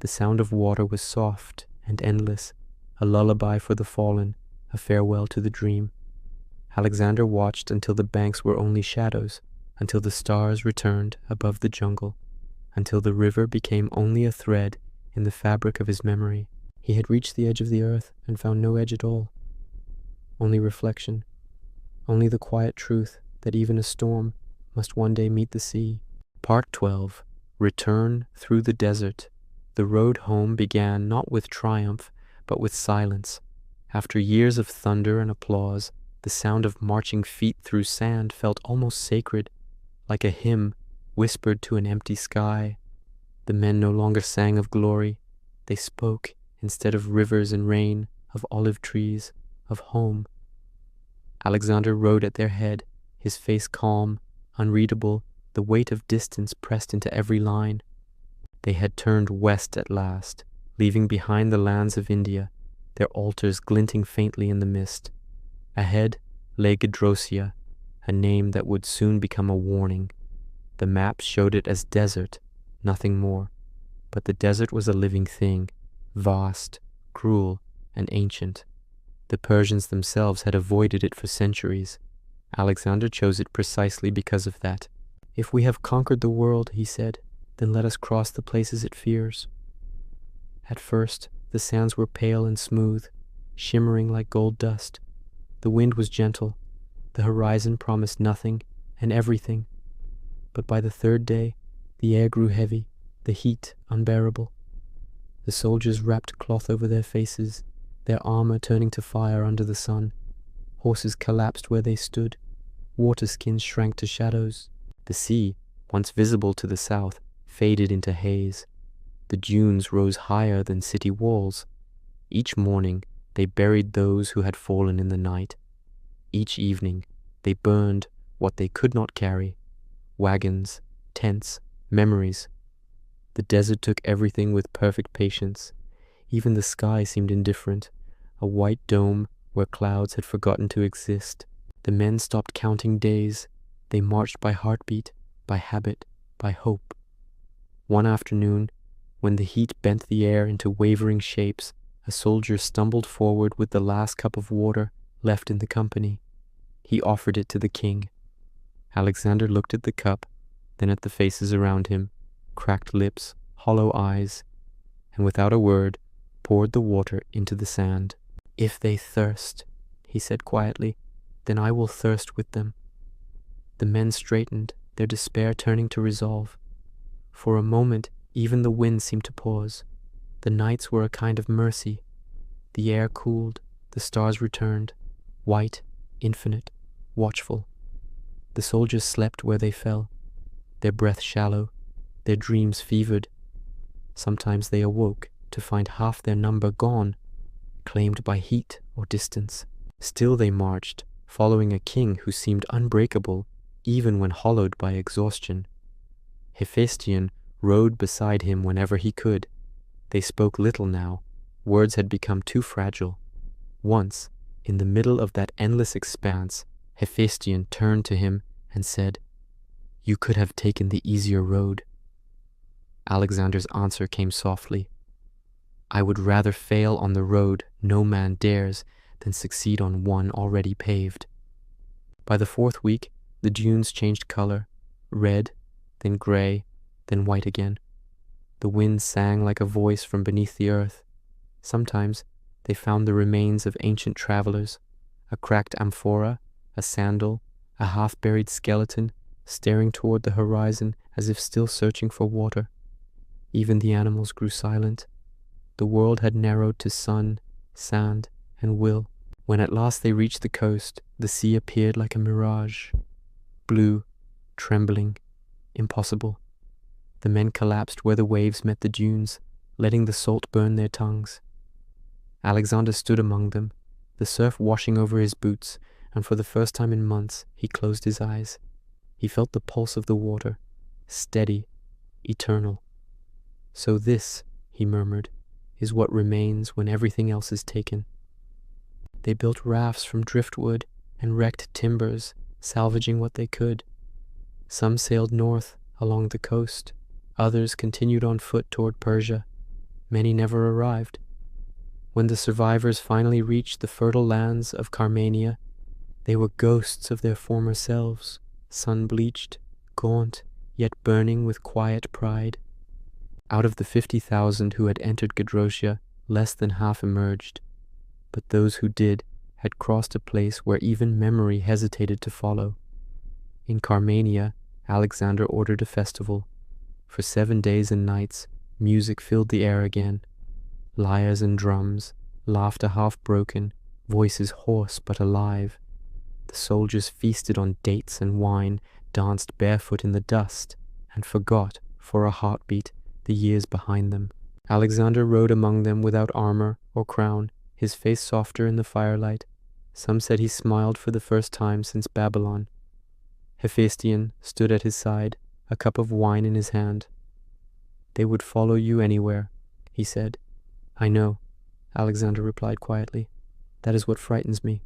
The sound of water was soft and endless, a lullaby for the fallen, a farewell to the dream. Alexander watched until the banks were only shadows, until the stars returned above the jungle, until the river became only a thread in the fabric of his memory. He had reached the edge of the earth and found no edge at all. Only reflection, only the quiet truth that even a storm must one day meet the sea. Part 12. Return through the desert. The road home began not with triumph, but with silence. After years of thunder and applause, the sound of marching feet through sand felt almost sacred, like a hymn whispered to an empty sky. The men no longer sang of glory. They spoke, instead of rivers and rain, of olive trees, of home. Alexander rode at their head, his face calm, unreadable, the weight of distance pressed into every line. They had turned west at last, leaving behind the lands of India, their altars glinting faintly in the mist. Ahead lay Gedrosia, a name that would soon become a warning. The maps showed it as desert, nothing more. But the desert was a living thing, vast, cruel, and ancient. The Persians themselves had avoided it for centuries. Alexander chose it precisely because of that. "If we have conquered the world," he said, "then let us cross the places it fears." At first, the sands were pale and smooth, shimmering like gold dust. The wind was gentle. The horizon promised nothing and everything. But by the third day, the air grew heavy, the heat unbearable. The soldiers wrapped cloth over their faces, their armor turning to fire under the sun. Horses collapsed where they stood. Water skins shrank to shadows. The sea, once visible to the south, faded into haze. The dunes rose higher than city walls. Each morning, they buried those who had fallen in the night. Each evening, they burned what they could not carry: wagons, tents, memories. The desert took everything with perfect patience. Even the sky seemed indifferent, a white dome where clouds had forgotten to exist. The men stopped counting days. They marched by heartbeat, by habit, by hope. One afternoon, when the heat bent the air into wavering shapes, a soldier stumbled forward with the last cup of water left in the company. He offered it to the king. Alexander looked at the cup, then at the faces around him, cracked lips, hollow eyes, and without a word, poured the water into the sand. "If they thirst," he said quietly, "then I will thirst with them." The men straightened, their despair turning to resolve. For a moment, even the wind seemed to pause. The nights were a kind of mercy. The air cooled, the stars returned, white, infinite, watchful. The soldiers slept where they fell, their breath shallow, their dreams fevered. Sometimes they awoke to find half their number gone, claimed by heat or distance. Still they marched, following a king who seemed unbreakable even when hollowed by exhaustion. Hephaestion rode beside him whenever he could. They spoke little now. Words had become too fragile. Once, in the middle of that endless expanse, Hephaestion turned to him and said, "You could have taken the easier road." Alexander's answer came softly, "I would rather fail on the road no man dares than succeed on one already paved." By the fourth week, the dunes changed color, red, then gray, then white again. The wind sang like a voice from beneath the earth. Sometimes they found the remains of ancient travelers, a cracked amphora, a sandal, a half-buried skeleton, staring toward the horizon as if still searching for water. Even the animals grew silent. The world had narrowed to sun, sand, and will. When at last they reached the coast, the sea appeared like a mirage. Blue, trembling, impossible. The men collapsed where the waves met the dunes, letting the salt burn their tongues. Alexander stood among them, the surf washing over his boots, and for the first time in months he closed his eyes. He felt the pulse of the water, steady, eternal. "So this," he murmured, "is what remains when everything else is taken." They built rafts from driftwood and wrecked timbers, salvaging what they could. Some sailed north along the coast. Others continued on foot toward Persia. Many never arrived. When the survivors finally reached the fertile lands of Carmania, they were ghosts of their former selves, sun-bleached, gaunt, yet burning with quiet pride. Out of the 50,000 who had entered Gadrotia, less than half emerged, but those who did had crossed a place where even memory hesitated to follow. In Carmania, Alexander ordered a festival. For 7 days and nights, music filled the air again. Lyres and drums, laughter half-broken, voices hoarse but alive. The soldiers feasted on dates and wine, danced barefoot in the dust, and forgot, for a heartbeat, the years behind them. Alexander rode among them without armor or crown, his face softer in the firelight. Some said he smiled for the first time since Babylon. Hephaestion stood at his side, a cup of wine in his hand. "They would follow you anywhere," he said. "I know," Alexander replied quietly. "That is what frightens me."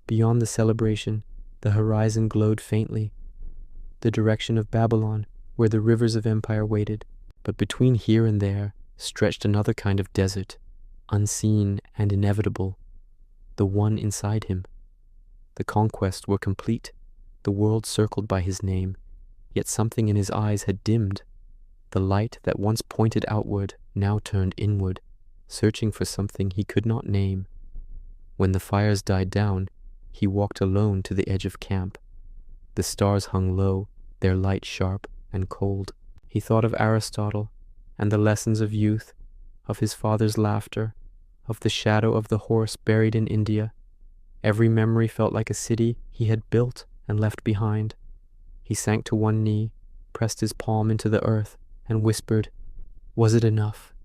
Beyond the celebration, the horizon glowed faintly, the direction of Babylon, where the rivers of empire waited. But between here and there stretched another kind of desert, unseen and inevitable, the one inside him. The conquests were complete, the world circled by his name, yet something in his eyes had dimmed. The light that once pointed outward now turned inward, searching for something he could not name. When the fires died down, he walked alone to the edge of camp. The stars hung low, their light sharp and cold. He thought of Aristotle and the lessons of youth, of his father's laughter, of the shadow of the horse buried in India. Every memory felt like a city he had built and left behind. He sank to one knee, pressed his palm into the earth, and whispered, "Was it enough?"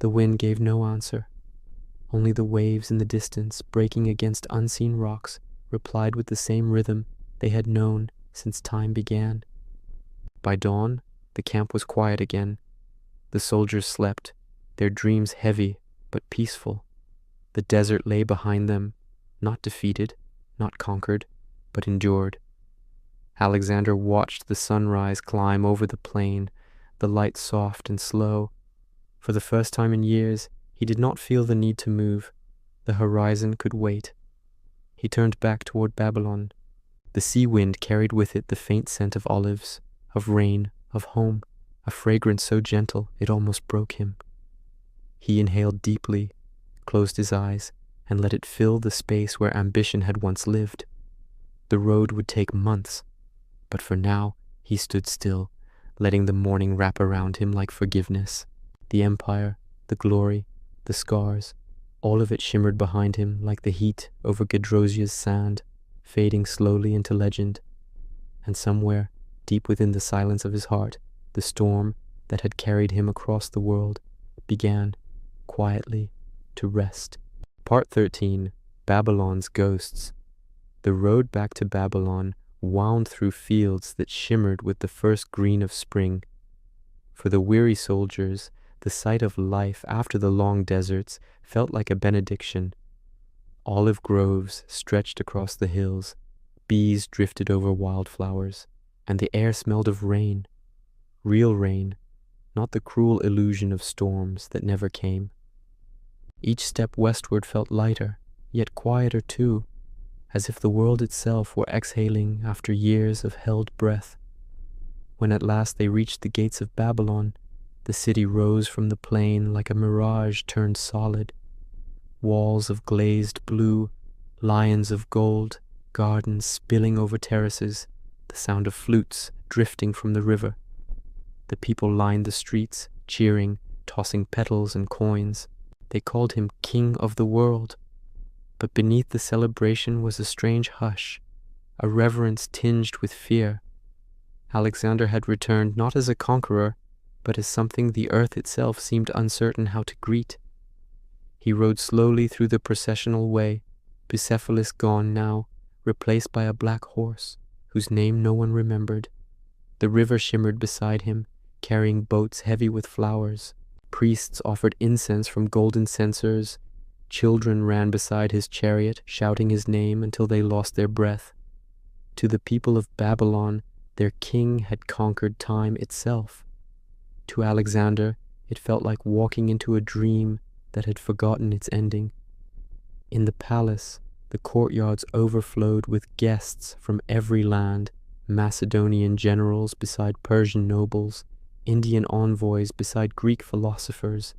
The wind gave no answer. Only the waves in the distance, breaking against unseen rocks, replied with the same rhythm they had known since time began. By dawn, the camp was quiet again. The soldiers slept, their dreams heavy but peaceful. The desert lay behind them, not defeated, not conquered, but endured. Alexander watched the sunrise climb over the plain, the light soft and slow. For the first time in years, he did not feel the need to move. The horizon could wait. He turned back toward Babylon. The sea wind carried with it the faint scent of olives, of rain, of home, a fragrance so gentle it almost broke him. He inhaled deeply, closed his eyes, and let it fill the space where ambition had once lived. The road would take months, but for now he stood still, letting the morning wrap around him like forgiveness. The empire, the glory, the scars, all of it shimmered behind him like the heat over Gedrosia's sand, fading slowly into legend. And somewhere, deep within the silence of his heart, the storm that had carried him across the world began, quietly, to rest. Part 13. Babylon's Ghosts. The road back to Babylon wound through fields that shimmered with the first green of spring. For the weary soldiers, the sight of life after the long deserts felt like a benediction. Olive groves stretched across the hills, bees drifted over wildflowers, and the air smelled of rain. Real rain, not the cruel illusion of storms that never came. Each step westward felt lighter, yet quieter too, as if the world itself were exhaling after years of held breath. When at last they reached the gates of Babylon, the city rose from the plain like a mirage turned solid. Walls of glazed blue, lions of gold, gardens spilling over terraces, the sound of flutes drifting from the river. The people lined the streets, cheering, tossing petals and coins. They called him King of the World. But beneath the celebration was a strange hush, a reverence tinged with fear. Alexander had returned not as a conqueror, but as something the earth itself seemed uncertain how to greet. He rode slowly through the processional way, Bucephalus gone now, replaced by a black horse, whose name no one remembered. The river shimmered beside him, carrying boats heavy with flowers. Priests offered incense from golden censers. Children ran beside his chariot, shouting his name until they lost their breath. To the people of Babylon, their king had conquered time itself. To Alexander, it felt like walking into a dream that had forgotten its ending. In the palace, the courtyards overflowed with guests from every land, Macedonian generals beside Persian nobles, Indian envoys beside Greek philosophers.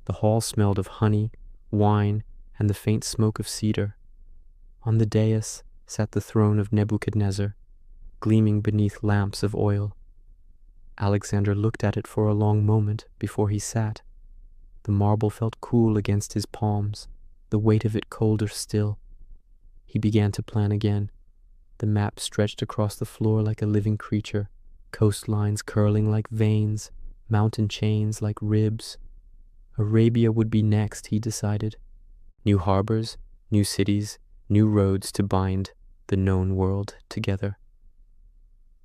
The hall smelled of honey, wine, and the faint smoke of cedar. On the dais sat the throne of Nebuchadnezzar, gleaming beneath lamps of oil. Alexander looked at it for a long moment before he sat. The marble felt cool against his palms, the weight of it colder still. He began to plan again. The map stretched across the floor like a living creature, coastlines curling like veins, mountain chains like ribs. Arabia would be next, he decided. New harbors, new cities, new roads to bind the known world together.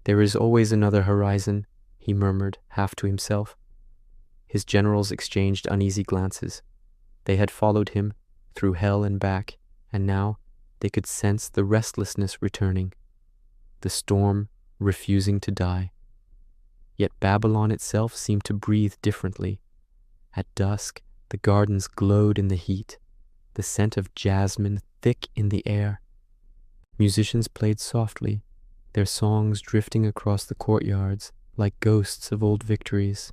There is always another horizon, he murmured, half to himself. His generals exchanged uneasy glances. They had followed him through hell and back, and now they could sense the restlessness returning, the storm refusing to die. Yet Babylon itself seemed to breathe differently. At dusk, the gardens glowed in the heat, the scent of jasmine thick in the air. Musicians played softly, their songs drifting across the courtyards like ghosts of old victories.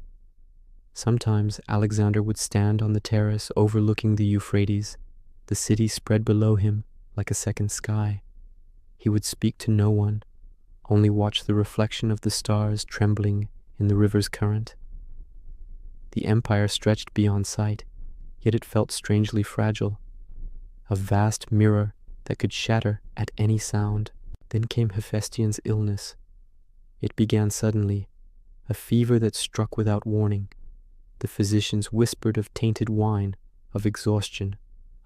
Sometimes Alexander would stand on the terrace overlooking the Euphrates, the city spread below him like a second sky. He would speak to no one, only watch the reflection of the stars trembling in the river's current. The empire stretched beyond sight, yet it felt strangely fragile, a vast mirror that could shatter at any sound. Then came Hephaestion's illness. It began suddenly, a fever that struck without warning. The physicians whispered of tainted wine, of exhaustion,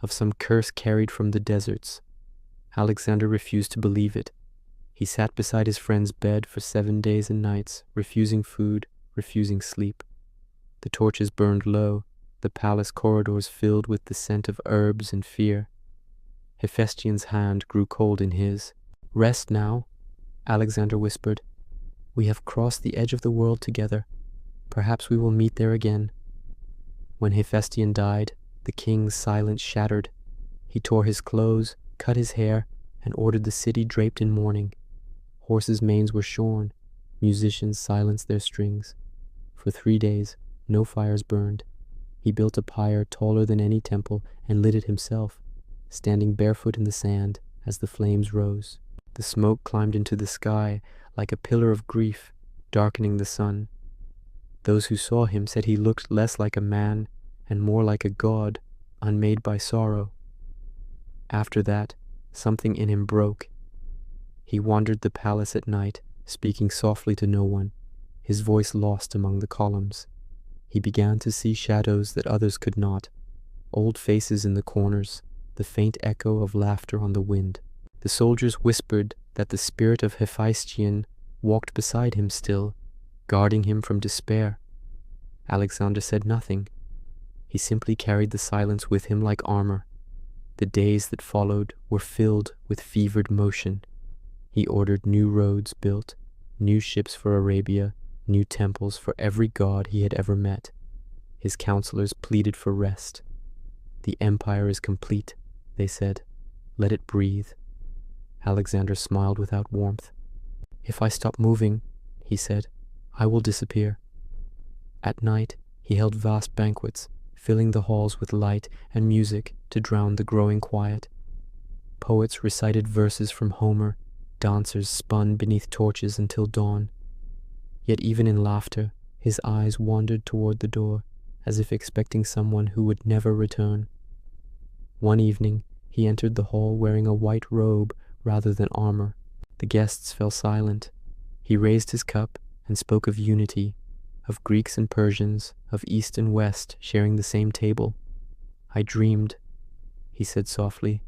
of some curse carried from the deserts. Alexander refused to believe it. He sat beside his friend's bed for 7 days and nights, refusing food, refusing sleep. The torches burned low, the palace corridors filled with the scent of herbs and fear. Hephaestion's hand grew cold in his. "Rest now," Alexander whispered. "We have crossed the edge of the world together. Perhaps we will meet there again." When Hephaestion died, the king's silence shattered. He tore his clothes, cut his hair, and ordered the city draped in mourning. Horses' manes were shorn. Musicians silenced their strings. For 3 days, no fires burned. He built a pyre taller than any temple and lit it himself, standing barefoot in the sand as the flames rose. The smoke climbed into the sky like a pillar of grief, darkening the sun. Those who saw him said he looked less like a man and more like a god, unmade by sorrow. After that, something in him broke. He wandered the palace at night, speaking softly to no one, his voice lost among the columns. He began to see shadows that others could not, old faces in the corners, the faint echo of laughter on the wind. The soldiers whispered that the spirit of Hephaestion walked beside him still, guarding him from despair. Alexander said nothing. He simply carried the silence with him like armor. The days that followed were filled with fevered motion. He ordered new roads built, new ships for Arabia, new temples for every god he had ever met. His counselors pleaded for rest. "The empire is complete," they said. "Let it breathe." Alexander smiled without warmth. "If I stop moving," he said, "I will disappear." At night, he held vast banquets, filling the halls with light and music to drown the growing quiet. Poets recited verses from Homer, dancers spun beneath torches until dawn. Yet even in laughter, his eyes wandered toward the door, as if expecting someone who would never return. One evening, he entered the hall wearing a white robe rather than armor. The guests fell silent. He raised his cup and spoke of unity, of Greeks and Persians, of East and West sharing the same table. "I dreamed," he said softly,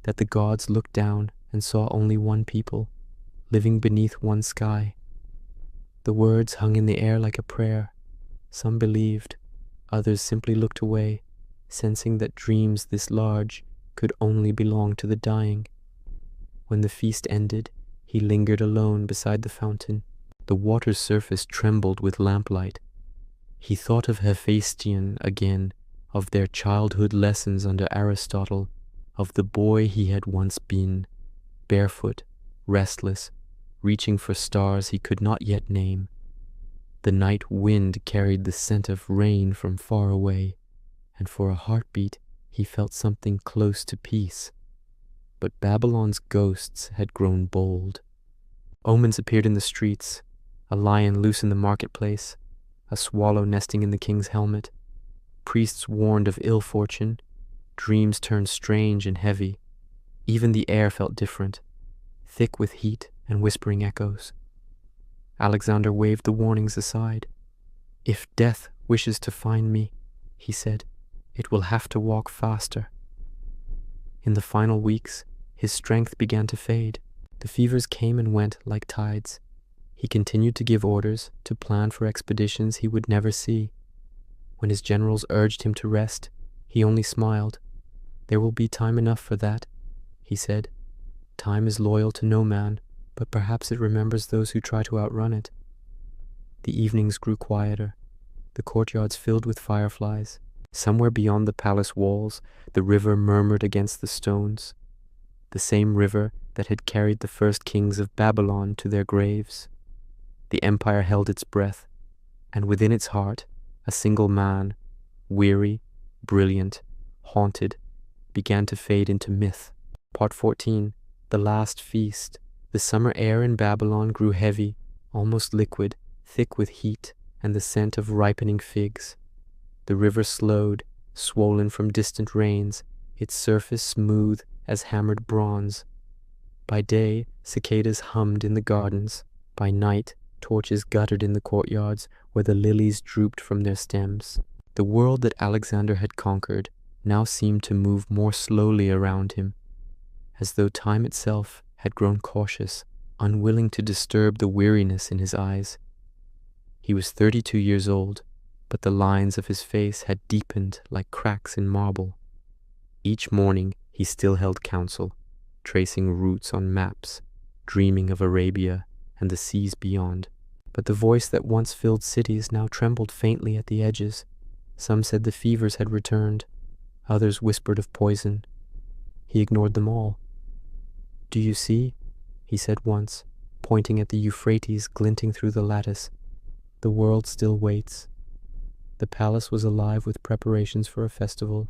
"that the gods looked down and saw only one people, living beneath one sky." The words hung in the air like a prayer. Some believed, others simply looked away, sensing that dreams this large could only belong to the dying. When the feast ended, he lingered alone beside the fountain. The water's surface trembled with lamplight. He thought of Hephaestion again, of their childhood lessons under Aristotle, of the boy he had once been, barefoot, restless, reaching for stars he could not yet name. The night wind carried the scent of rain from far away, and for a heartbeat he felt something close to peace. But Babylon's ghosts had grown bold. Omens appeared in the streets, a lion loose in the marketplace, a swallow nesting in the king's helmet. Priests warned of ill fortune. Dreams turned strange and heavy. Even the air felt different, thick with heat and whispering echoes. Alexander waved the warnings aside. "If death wishes to find me," he said, "it will have to walk faster." In the final weeks, his strength began to fade. The fevers came and went like tides. He continued to give orders, to plan for expeditions he would never see. When his generals urged him to rest, he only smiled. "There will be time enough for that," he said. "Time is loyal to no man, but perhaps it remembers those who try to outrun it." The evenings grew quieter, the courtyards filled with fireflies. Somewhere beyond the palace walls, the river murmured against the stones, the same river that had carried the first kings of Babylon to their graves. The empire held its breath, and within its heart, a single man, weary, brilliant, haunted, began to fade into myth. Part 14. The Last Feast. The summer air in Babylon grew heavy, almost liquid, thick with heat and the scent of ripening figs. The river slowed, swollen from distant rains, its surface smooth as hammered bronze. By day, cicadas hummed in the gardens. By night, torches guttered in the courtyards where the lilies drooped from their stems. The world that Alexander had conquered now seemed to move more slowly around him, as though time itself had grown cautious, unwilling to disturb the weariness in his eyes. He was 32 years old, but the lines of his face had deepened like cracks in marble. Each morning he still held counsel, tracing routes on maps, dreaming of Arabia and the seas beyond. But the voice that once filled cities now trembled faintly at the edges. Some said the fevers had returned, others whispered of poison. He ignored them all. "Do you see?" he said once, pointing at the Euphrates glinting through the lattice. "The world still waits." The palace was alive with preparations for a festival,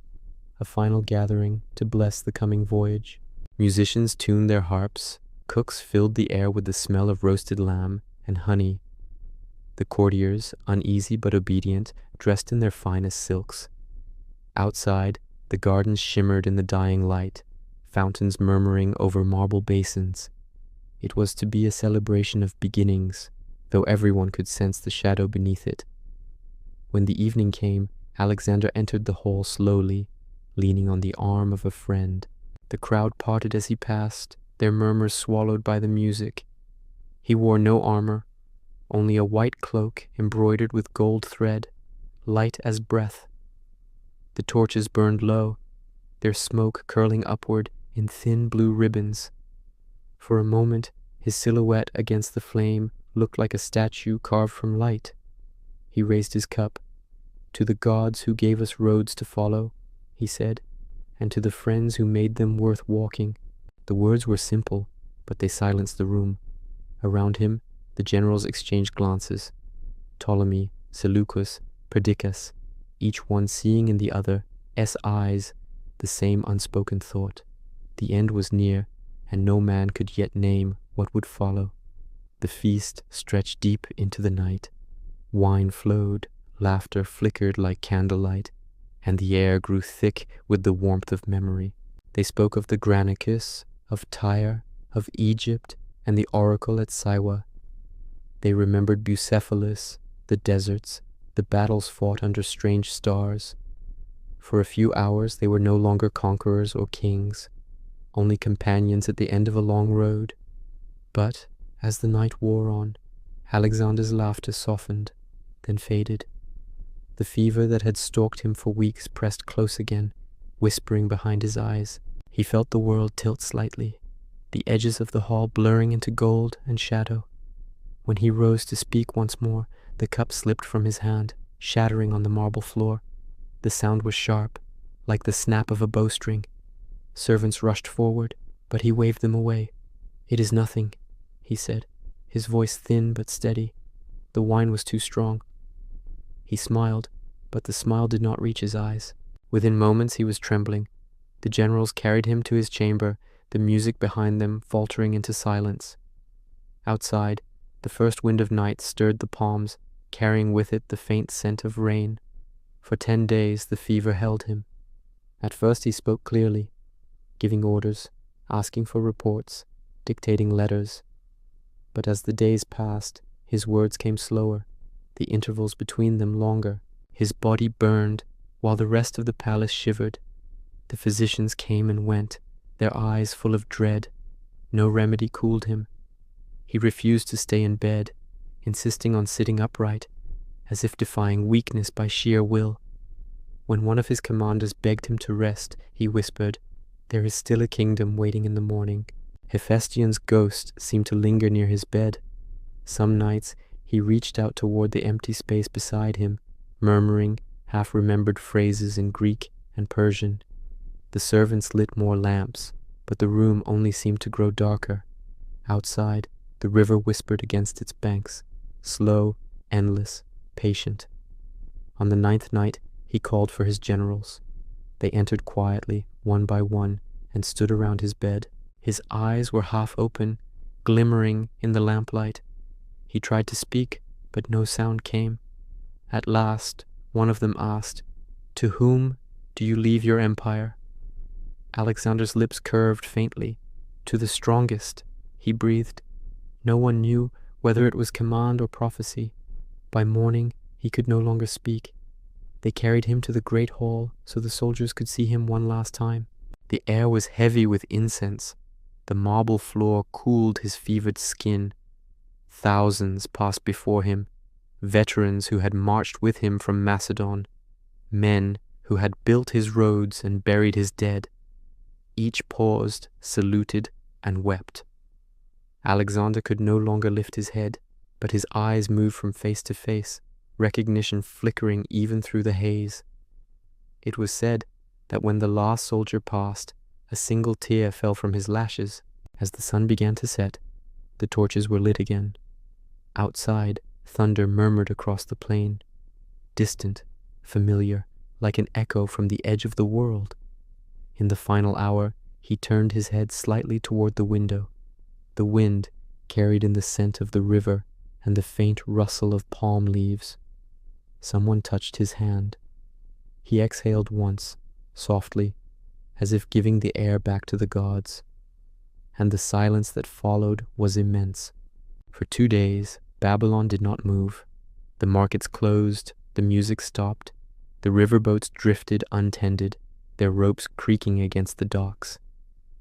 a final gathering to bless the coming voyage. Musicians tuned their harps, cooks filled the air with the smell of roasted lamb and honey. The courtiers, uneasy but obedient, dressed in their finest silks. Outside, the gardens shimmered in the dying light, fountains murmuring over marble basins. It was to be a celebration of beginnings, though everyone could sense the shadow beneath it. When the evening came, Alexander entered the hall slowly, leaning on the arm of a friend. The crowd parted as he passed, their murmurs swallowed by the music. He wore no armor, only a white cloak embroidered with gold thread, light as breath. The torches burned low, their smoke curling upward in thin blue ribbons. For a moment, his silhouette against the flame looked like a statue carved from light. He raised his cup. "To the gods who gave us roads to follow," he said, "and to the friends who made them worth walking." The words were simple, but they silenced the room. Around him, the generals exchanged glances. Ptolemy, Seleucus, Perdiccas, each one seeing in the other's eyes the same unspoken thought. The end was near, and no man could yet name what would follow. The feast stretched deep into the night. Wine flowed, laughter flickered like candlelight, and the air grew thick with the warmth of memory. They spoke of the Granicus, of Tyre, of Egypt, and the oracle at Siwa. They remembered Bucephalus, the deserts, the battles fought under strange stars. For a few hours they were no longer conquerors or kings, only companions at the end of a long road. But, as the night wore on, Alexander's laughter softened, then faded. The fever that had stalked him for weeks pressed close again, whispering behind his eyes. He felt the world tilt slightly, the edges of the hall blurring into gold and shadow. When he rose to speak once more, the cup slipped from his hand, shattering on the marble floor. The sound was sharp, like the snap of a bowstring. Servants rushed forward, but he waved them away. "It is nothing," he said, his voice thin but steady. "The wine was too strong." He smiled, but the smile did not reach his eyes. Within moments he was trembling. The generals carried him to his chamber, the music behind them faltering into silence. Outside, the first wind of night stirred the palms, carrying with it the faint scent of rain. For 10 days the fever held him. At first he spoke clearly, giving orders, asking for reports, dictating letters. But as the days passed, his words came slower, the intervals between them longer. His body burned, while the rest of the palace shivered. The physicians came and went, their eyes full of dread. No remedy cooled him. He refused to stay in bed, insisting on sitting upright, as if defying weakness by sheer will. When one of his commanders begged him to rest, he whispered, "There is still a kingdom waiting in the morning." Hephaestion's ghost seemed to linger near his bed. Some nights he reached out toward the empty space beside him, murmuring half-remembered phrases in Greek and Persian. The servants lit more lamps, but the room only seemed to grow darker. Outside, the river whispered against its banks, slow, endless, patient. On the 9th night, he called for his generals. They entered quietly, one by one, and stood around his bed. His eyes were half open, glimmering in the lamplight. He tried to speak, but no sound came. At last, one of them asked, "To whom do you leave your empire?" Alexander's lips curved faintly. "To the strongest," he breathed. No one knew whether it was command or prophecy. By morning, he could no longer speak. They carried him to the great hall so the soldiers could see him one last time. The air was heavy with incense. The marble floor cooled his fevered skin. Thousands passed before him, veterans who had marched with him from Macedon, men who had built his roads and buried his dead. Each paused, saluted, and wept. Alexander could no longer lift his head, but his eyes moved from face to face, recognition flickering even through the haze. It was said that when the last soldier passed, a single tear fell from his lashes. As the sun began to set, the torches were lit again. Outside, thunder murmured across the plain, distant, familiar, like an echo from the edge of the world. In the final hour, he turned his head slightly toward the window. The wind carried in the scent of the river and the faint rustle of palm leaves. Someone touched his hand. He exhaled once, softly, as if giving the air back to the gods. And the silence that followed was immense. For 2 days, Babylon did not move. The markets closed, the music stopped, the riverboats drifted untended, their ropes creaking against the docks.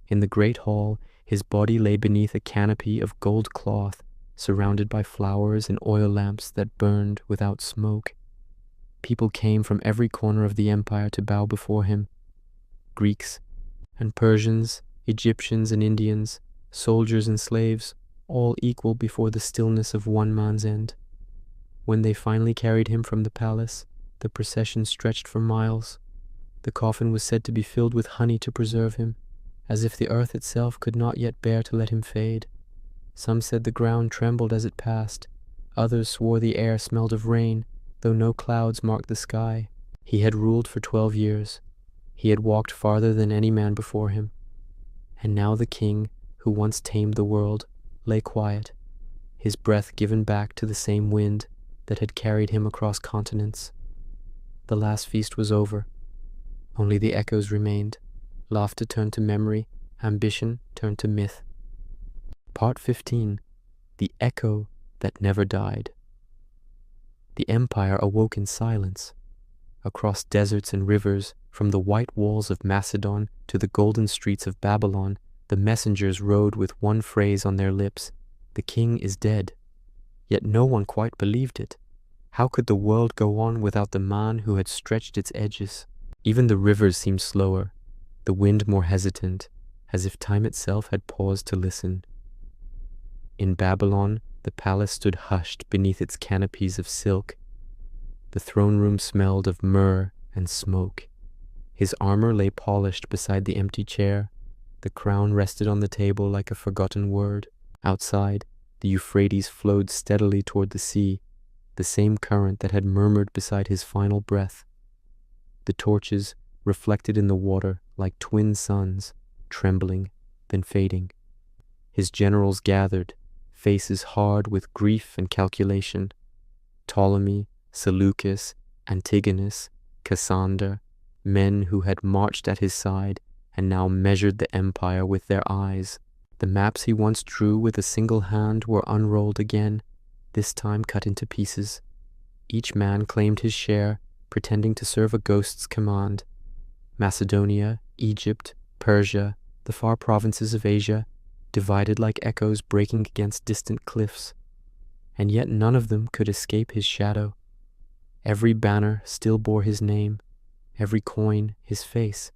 In the great hall, his body lay beneath a canopy of gold cloth, surrounded by flowers and oil lamps that burned without smoke. People came from every corner of the empire to bow before him. Greeks and Persians, Egyptians and Indians, soldiers and slaves, all equal before the stillness of one man's end. When they finally carried him from the palace, the procession stretched for miles. The coffin was said to be filled with honey to preserve him, as if the earth itself could not yet bear to let him fade. Some said the ground trembled as it passed. Others swore the air smelled of rain, though no clouds marked the sky. He had ruled for 12 years. He had walked farther than any man before him. And now the king, who once tamed the world, lay quiet, his breath given back to the same wind that had carried him across continents. The last feast was over. Only the echoes remained. Laughter turned to memory, ambition turned to myth. Part 15. The Echo That Never Died. The empire awoke in silence. Across deserts and rivers, from the white walls of Macedon to the golden streets of Babylon, the messengers rode with one phrase on their lips: "The king is dead." Yet no one quite believed it. How could the world go on without the man who had stretched its edges? Even the rivers seemed slower, the wind more hesitant, as if time itself had paused to listen. In Babylon, the palace stood hushed beneath its canopies of silk. The throne room smelled of myrrh and smoke. His armor lay polished beside the empty chair. The crown rested on the table like a forgotten word. Outside, the Euphrates flowed steadily toward the sea, the same current that had murmured beside his final breath. The torches reflected in the water like twin suns, trembling, then fading. His generals gathered, faces hard with grief and calculation. Ptolemy, Seleucus, Antigonus, Cassander, men who had marched at his side and now measured the empire with their eyes. The maps he once drew with a single hand were unrolled again, this time cut into pieces. Each man claimed his share, pretending to serve a ghost's command. Macedonia, Egypt, Persia, the far provinces of Asia, divided like echoes breaking against distant cliffs. And yet none of them could escape his shadow. Every banner still bore his name, every coin his face.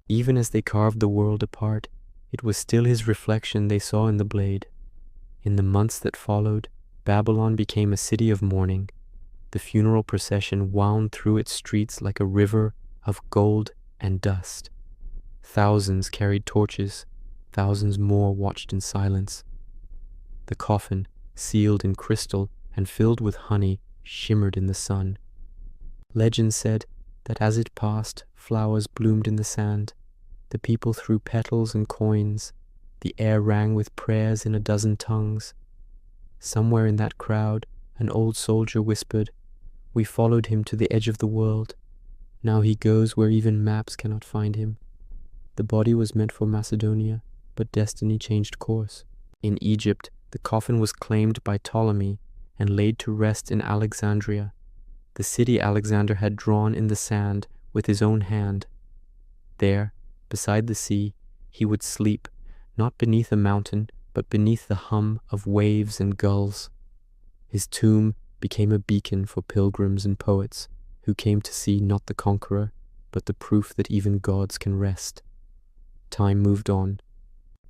Even as they carved the world apart, it was still his reflection they saw in the blade. In the months that followed, Babylon became a city of mourning. The funeral procession wound through its streets like a river of gold and dust. Thousands carried torches, thousands more watched in silence. The coffin, sealed in crystal and filled with honey, shimmered in the sun. Legend said that as it passed, flowers bloomed in the sand. The people threw petals and coins. The air rang with prayers in a dozen tongues. Somewhere in that crowd, an old soldier whispered, "We followed him to the edge of the world. Now he goes where even maps cannot find him." The body was meant for Macedonia, but destiny changed course. In Egypt, the coffin was claimed by Ptolemy and laid to rest in Alexandria, the city Alexander had drawn in the sand with his own hand. There, beside the sea, he would sleep, not beneath a mountain, but beneath the hum of waves and gulls. His tomb, became a beacon for pilgrims and poets who came to see not the conqueror, but the proof that even gods can rest. Time moved on.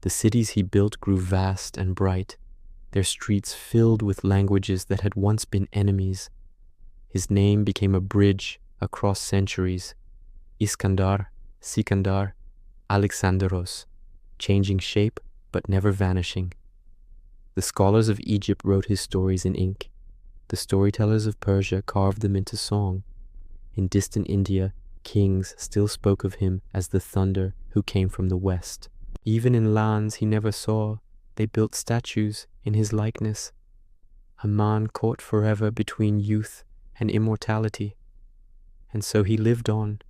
The cities he built grew vast and bright, their streets filled with languages that had once been enemies. His name became a bridge across centuries. Iskandar, Sikandar, Alexandros, changing shape but never vanishing. The scholars of Egypt wrote his stories in ink. The storytellers of Persia carved them into song. In distant India, kings still spoke of him as the thunder who came from the west. Even in lands he never saw, they built statues in his likeness. A man caught forever between youth and immortality. And so he lived on,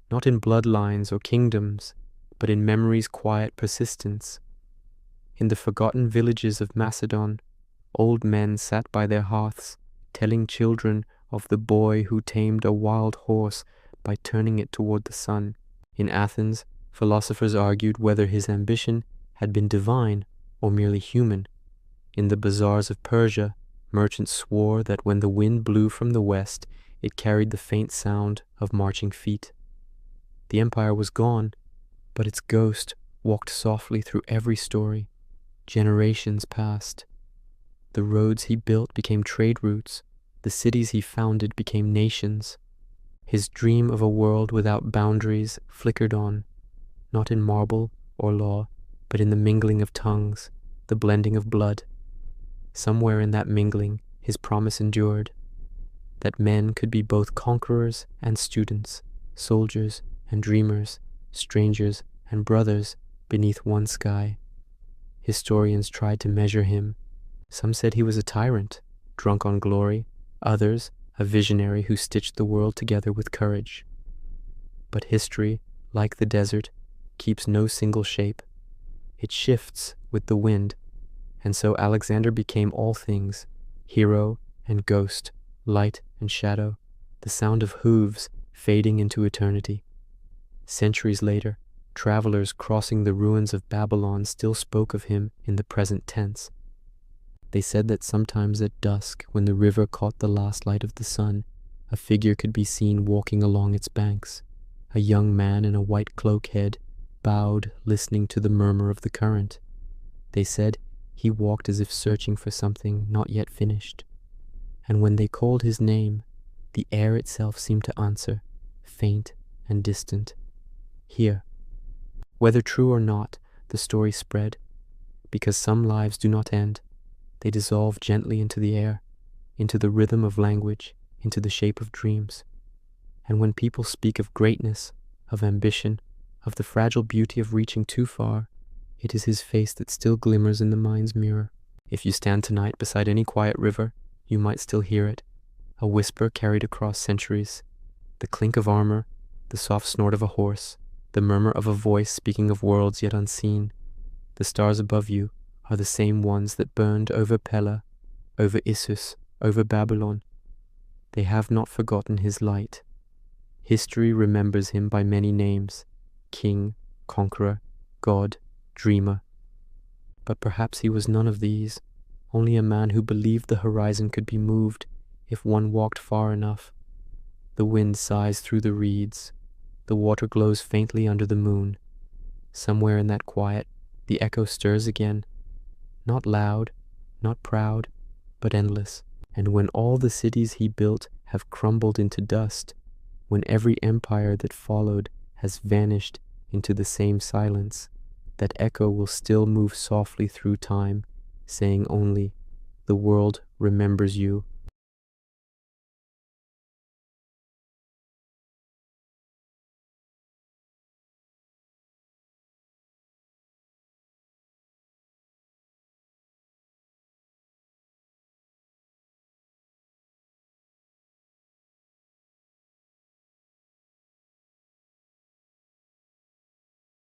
not in bloodlines or kingdoms, but in memory's quiet persistence. In the forgotten villages of Macedon, old men sat by their hearths, telling children of the boy who tamed a wild horse by turning it toward the sun. In Athens, philosophers argued whether his ambition had been divine or merely human. In the bazaars of Persia, merchants swore that when the wind blew from the west, it carried the faint sound of marching feet. The empire was gone, but its ghost walked softly through every story. Generations passed. The roads he built became trade routes. The cities he founded became nations. His dream of a world without boundaries flickered on, not in marble or law, but in the mingling of tongues, the blending of blood. Somewhere in that mingling, his promise endured, that men could be both conquerors and students, soldiers and dreamers, strangers and brothers beneath one sky. Historians tried to measure him. Some said he was a tyrant, drunk on glory, others a visionary who stitched the world together with courage. But history, like the desert, keeps no single shape. It shifts with the wind, and so Alexander became all things, hero and ghost, light and shadow, the sound of hooves fading into eternity. Centuries later, travelers crossing the ruins of Babylon still spoke of him in the present tense. They said that sometimes at dusk, when the river caught the last light of the sun, a figure could be seen walking along its banks, a young man in a white cloak head, bowed, listening to the murmur of the current. They said he walked as if searching for something not yet finished. And when they called his name, the air itself seemed to answer, faint and distant. Here. Whether true or not, the story spread, because some lives do not end. They dissolve gently into the air, into the rhythm of language, into the shape of dreams. And when people speak of greatness, of ambition, of the fragile beauty of reaching too far, it is his face that still glimmers in the mind's mirror. If you stand tonight beside any quiet river, you might still hear it, a whisper carried across centuries, the clink of armor, the soft snort of a horse, the murmur of a voice speaking of worlds yet unseen. The stars above you are the same ones that burned over Pella, over Issus, over Babylon. They have not forgotten his light. History remembers him by many names, king, conqueror, god, dreamer. But perhaps he was none of these, only a man who believed the horizon could be moved if one walked far enough. The wind sighs through the reeds. The water glows faintly under the moon. Somewhere in that quiet, the echo stirs again, not loud, not proud, but endless. And when all the cities he built have crumbled into dust, when every empire that followed has vanished into the same silence, that echo will still move softly through time, saying only, "The world remembers you